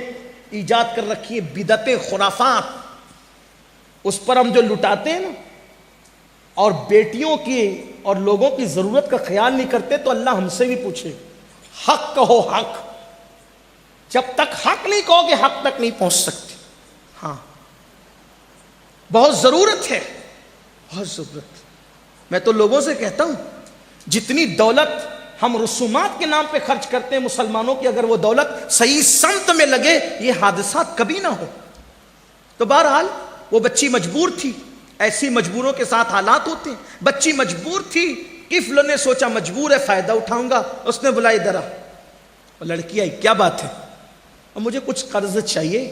ایجاد کر رکھی ہیں، بدعتیں، خرافات، اس پر ہم جو لٹاتے ہیں نا، اور بیٹیوں کی اور لوگوں کی ضرورت کا خیال نہیں کرتے، تو اللہ ہم سے بھی پوچھے. حق کہو، حق. جب تک حق نہیں کہو گے حق تک نہیں پہنچ سکتے. ہاں، بہت ضرورت ہے، بہت ضرورت. میں تو لوگوں سے کہتا ہوں جتنی دولت ہم رسومات کے نام پہ خرچ کرتے ہیں مسلمانوں کی، اگر وہ دولت صحیح سمت میں لگے یہ حادثات کبھی نہ ہو. تو بہرحال وہ بچی مجبور تھی، ایسی مجبوروں کے ساتھ حالات ہوتے ہیں. بچی مجبور تھی، کفل نے سوچا مجبور ہے فائدہ اٹھاؤں گا، اس نے بلائی درا. لڑکی آئی، کیا بات ہے؟ اور مجھے کچھ قرض چاہیے،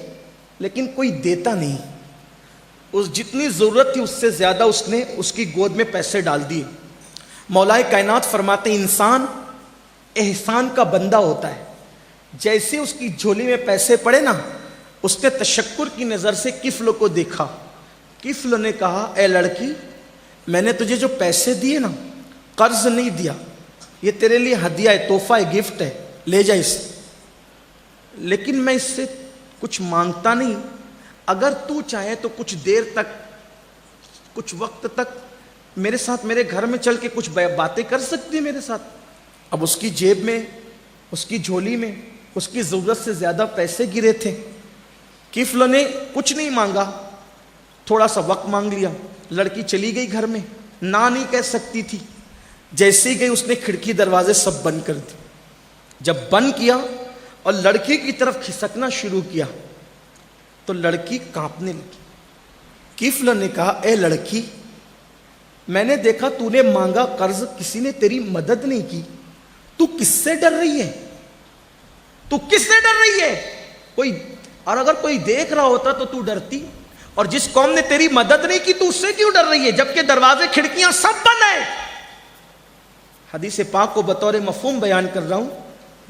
لیکن کوئی دیتا نہیں. اس جتنی ضرورت تھی اس سے زیادہ اس نے اس کی گود میں پیسے ڈال دیے. مولا کائنات فرماتے ہیں انسان احسان کا بندہ ہوتا ہے. جیسے اس کی جھولی میں پیسے پڑے نا، اس نے تشکر کی نظر سے کفل کو دیکھا. کفل نے کہا اے لڑکی، میں نے تجھے جو پیسے دیے نا، قرض نہیں دیا، یہ تیرے لیے ہدیہ ہے، تحفہ ہے، گفٹ ہے، لے جا اسے. لیکن میں اس سے کچھ مانگتا نہیں، اگر تو چاہے تو کچھ دیر تک، کچھ وقت تک میرے ساتھ میرے گھر میں چل کے کچھ باتیں کر سکتی ہے میرے ساتھ. اب اس کی جیب میں، اس کی جھولی میں اس کی ضرورت سے زیادہ پیسے گرے تھے. کفل نے کچھ نہیں مانگا، تھوڑا سا وقت مانگ لیا. لڑکی چلی گئی گھر میں، نہ نہیں کہہ سکتی تھی. جیسے ہی گئی اس نے کھڑکی دروازے سب بند کر دی. جب بند کیا اور لڑکی کی طرف کھسکنا شروع کیا تو لڑکی کانپنے لگی. کفل نے کہا اے لڑکی، میں نے دیکھا تو نے مانگا قرض، کسی نے تیری مدد نہیں کی، تو کس سے ڈر رہی ہے؟ تو کس سے ڈر رہی ہے؟ کوئی، اور اگر کوئی دیکھ رہا ہوتا تو ڈرتی. اور جس قوم نے تیری مدد نہیں کی تو اس سے کیوں ڈر رہی ہے جبکہ دروازے کھڑکیاں سب بند ہیں؟ حدیث پاک کو بطور مفہوم بیان کر رہا ہوں.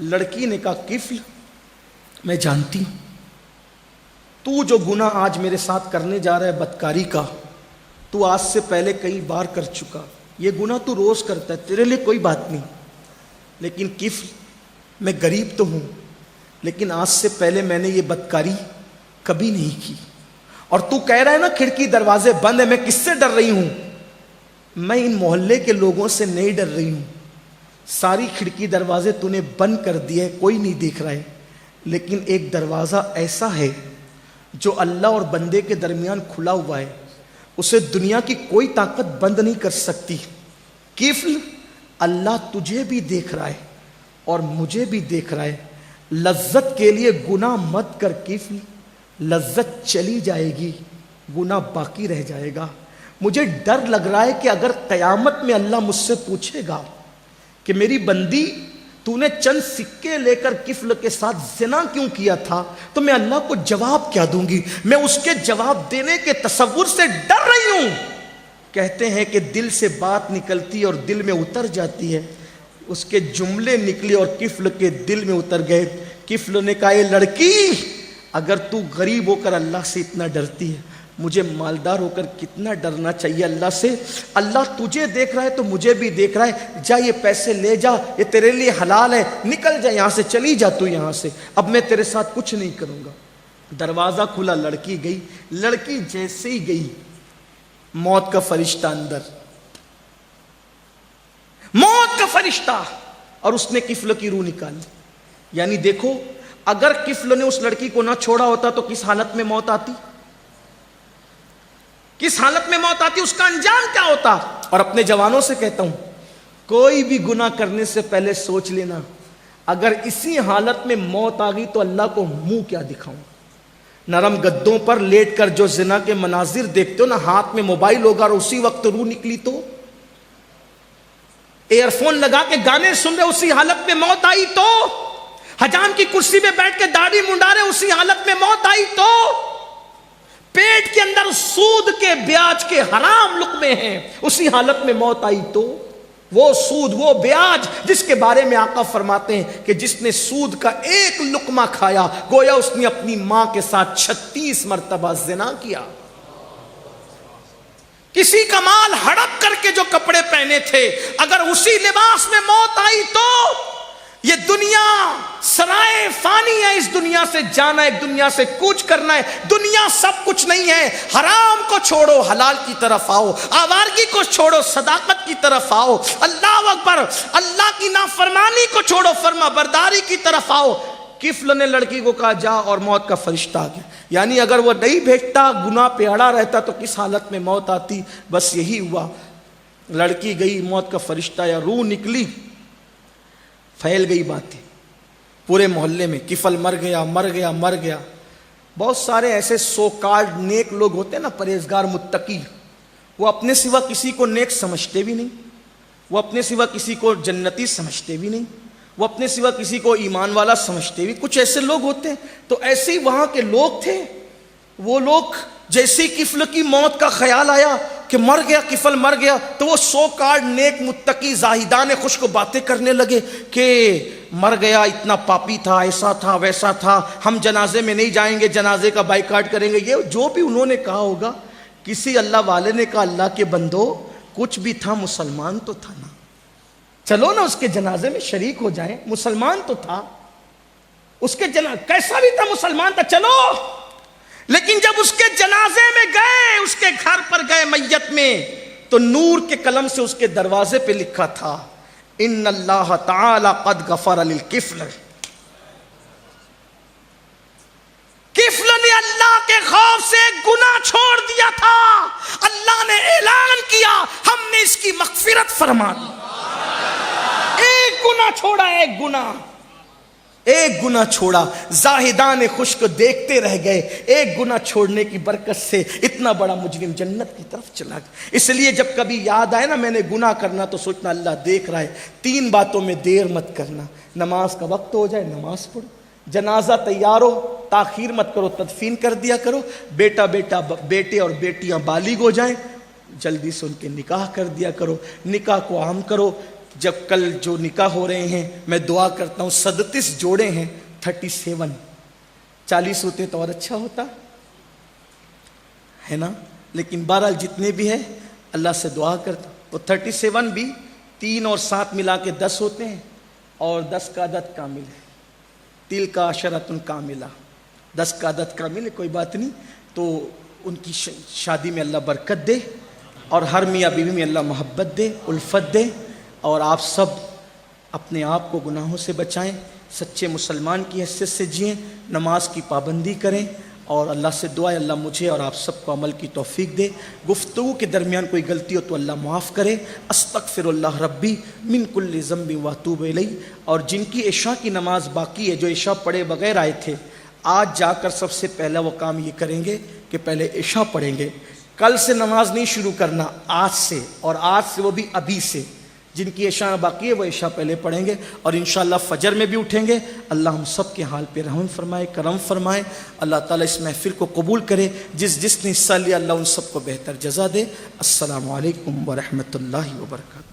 لڑکی نے کہا کفل، میں جانتی ہوں تو جو گناہ آج میرے ساتھ کرنے جا رہا ہے بدکاری کا، تو آج سے پہلے کئی بار کر چکا. یہ گناہ تو روز کرتا ہے، تیرے لیے کوئی بات نہیں. لیکن کفل، میں غریب تو ہوں، لیکن آج سے پہلے میں نے یہ بدکاری کبھی نہیں کی. اور تو کہہ رہا ہے نا کھڑکی دروازے بند ہے، میں کس سے ڈر رہی ہوں؟ میں ان محلے کے لوگوں سے نہیں ڈر رہی ہوں. ساری کھڑکی دروازے تو نے بند کر دیے، کوئی نہیں دیکھ رہا ہے. لیکن ایک دروازہ ایسا ہے جو اللہ اور بندے کے درمیان کھلا ہوا ہے، اسے دنیا کی کوئی طاقت بند نہیں کر سکتی. کفل، اللہ تجھے بھی دیکھ رہا ہے اور مجھے بھی دیکھ رہا ہے. لذت کے لیے گناہ مت کر کفل، لذت چلی جائے گی، گناہ باقی رہ جائے گا. مجھے ڈر لگ رہا ہے کہ اگر قیامت میں اللہ مجھ سے پوچھے گا کہ میری بندی تو نے چند سکے لے کر کفل کے ساتھ زنا کیوں کیا تھا، تو میں اللہ کو جواب کیا دوں گی؟ میں اس کے جواب دینے کے تصور سے ڈر رہی ہوں. کہتے ہیں کہ دل سے بات نکلتی اور دل میں اتر جاتی ہے. اس کے جملے نکلے اور کفل کے دل میں اتر گئے. کفل نے کہا اے لڑکی، اگر تو غریب ہو کر اللہ سے اتنا ڈرتی ہے، مجھے مالدار ہو کر کتنا ڈرنا چاہیے اللہ سے. اللہ تجھے دیکھ رہا ہے تو مجھے بھی دیکھ رہا ہے. جا یہ پیسے لے جا, یہ تیرے لیے حلال ہے, نکل جا یہاں سے, چلی جا تو یہاں سے, اب میں تیرے ساتھ کچھ نہیں کروں گا. دروازہ کھلا, لڑکی گئی. لڑکی جیسے ہی گئی, موت کا فرشتہ اندر, موت کا فرشتہ, اور اس نے کفل کی روح نکالی. یعنی دیکھو, اگر کفل نے اس لڑکی کو نہ چھوڑا ہوتا تو کس حالت میں موت آتی, کس حالت میں موت آتی, اس کا انجام کیا ہوتا. اور اپنے جوانوں سے کہتا ہوں, کوئی بھی گناہ کرنے سے پہلے سوچ لینا, اگر اسی حالت میں موت آ گئی تو اللہ کو منہ کیا دکھاؤں. نرم گدوں پر لیٹ کر جو زنا کے مناظر دیکھتے ہو نا, ہاتھ میں موبائل ہوگا اور اسی وقت روح نکلی تو, ایئر فون لگا کے گانے سن رہے اسی حالت میں موت آئی تو, حجام کی کرسی پہ بیٹھ کے داڑھی منڈا رہے اسی حالت میں موت آئی تو, پیٹ کے اندر سود کے بیاج کے حرام لقمے ہیں اسی حالت میں موت آئی تو, وہ سود, وہ بیاج جس کے بارے میں آقا فرماتے ہیں کہ جس نے سود کا ایک لقمہ کھایا گویا اس نے اپنی ماں کے ساتھ 36 مرتبہ زنا کیا. کسی کا مال ہڑپ کر کے جو کپڑے پہنے تھے اگر اسی لباس میں موت آئی تو, یہ دنیا سرائے فانی ہے, اس دنیا سے جانا, ایک دنیا سے کوچ کرنا ہے. دنیا سب کچھ نہیں ہے. حرام کو چھوڑو, حلال کی طرف آؤ. آوارگی کو چھوڑو, صداقت کی طرف آؤ. اللہ اکبر, اللہ کی نافرمانی کو چھوڑو, فرما برداری کی طرف آؤ. کفل نے لڑکی کو کہا جا, اور موت کا فرشتہ آ گیا. یعنی اگر وہ نہیں بھیجتا, گناہ پہ اڑا رہتا تو کس حالت میں موت آتی. بس یہی ہوا, لڑکی گئی, موت کا فرشتہ یا روح نکلی, پھیل گئی باتیں پورے محلے میں, کفل مر گیا, مر گیا, مر گیا. بہت سارے ایسے سو کارڈ نیک لوگ ہوتے ہیں نا, پرہیزگار متقی, وہ اپنے سوا کسی کو نیک سمجھتے بھی نہیں, وہ اپنے سوا کسی کو جنتی سمجھتے بھی نہیں, وہ اپنے سوا کسی کو ایمان والا سمجھتے بھی. کچھ ایسے لوگ ہوتے ہیں. تو ایسے ہی وہاں کے لوگ تھے. وہ لوگ جیسے کفل کی موت کا خیال آیا کہ مر گیا, کفل مر گیا, تو وہ 100 کارڈ نیک متقی زاہدان خوش کو باتیں کرنے لگے کہ مر گیا, اتنا پاپی تھا, ایسا تھا, ویسا تھا, ہم جنازے میں نہیں جائیں گے, جنازے کا بائیکاٹ کریں گے. یہ جو بھی انہوں نے کہا ہوگا. کسی اللہ والے نے کہا, اللہ کے بندو, کچھ بھی تھا مسلمان تو تھا نا, چلو نا اس کے جنازے میں شریک ہو جائیں. مسلمان تو تھا, اس کے کیسا بھی تھا, مسلمان تھا, چلو. لیکن جب اس کے جنازے میں گئے, اس کے گھر پر گئے میت میں, تو نور کے قلم سے اس کے دروازے پہ لکھا تھا, ان اللہ تعالی قد غفر للکفل. کفل نے اللہ کے خوف سے گناہ چھوڑ دیا تھا. اللہ نے اعلان کیا, ہم نے اس کی مغفرت فرما دی. ایک گناہ چھوڑا, ایک گناہ, ایک گناہ چھوڑا. زاہدان خوش کو دیکھتے رہ گئے. ایک گناہ چھوڑنے کی برکت سے اتنا بڑا مجرم جنت کی طرف چلا گیا. اس لیے جب کبھی یاد آئے نا میں نے گناہ کرنا, تو سوچنا اللہ دیکھ رہا ہے. 3 باتوں میں دیر مت کرنا. نماز کا وقت ہو جائے, نماز پڑھو. جنازہ تیار ہو, تاخیر مت کرو, تدفین کر دیا کرو. بیٹے اور بیٹیاں بالغ ہو جائیں, جلدی سے ان کے نکاح کر دیا کرو. نکاح کو عام کرو. جب کل جو نکاح ہو رہے ہیں, میں دعا کرتا ہوں, 37 جوڑے ہیں, 37, 40 ہوتے تو اور اچھا ہوتا ہے نا. لیکن بہرحال جتنے بھی ہیں اللہ سے دعا کرتا ہوں. وہ 37 بھی 3 اور 7 ملا کے 10 ہوتے ہیں, اور 10 کا عدد کامل ہے. تل کا عشرۃ کاملہ, 10 کا عدد کامل ہے, کوئی بات نہیں. تو ان کی شادی میں اللہ برکت دے, اور ہر میاں بیوی میں اللہ محبت دے, الفت دے. اور آپ سب اپنے آپ کو گناہوں سے بچائیں, سچے مسلمان کی حیثیت سے جئیں, نماز کی پابندی کریں, اور اللہ سے دعا ہے اللہ مجھے اور آپ سب کو عمل کی توفیق دے. گفتگو کے درمیان کوئی غلطی ہو تو اللہ معاف کرے. استغفر اللہ ربی من کل ذنب واتوب الیہ. اور جن کی عشاء کی نماز باقی ہے, جو عشاء پڑھے بغیر آئے تھے, آج جا کر سب سے پہلا وہ کام یہ کریں گے کہ پہلے عشاء پڑھیں گے. کل سے نماز نہیں شروع کرنا, آج سے, اور آج سے وہ بھی ابھی سے. جن کی عشاء باقی ہے وہ عشاء پہلے پڑھیں گے, اور انشاءاللہ فجر میں بھی اٹھیں گے. اللہ ہم سب کے حال پہ رحم فرمائے, کرم فرمائے. اللہ تعالیٰ اس محفل کو قبول کرے. جس نے حصہ لیا اللہ ان سب کو بہتر جزا دے. السلام علیکم ورحمۃ اللہ وبرکاتہ.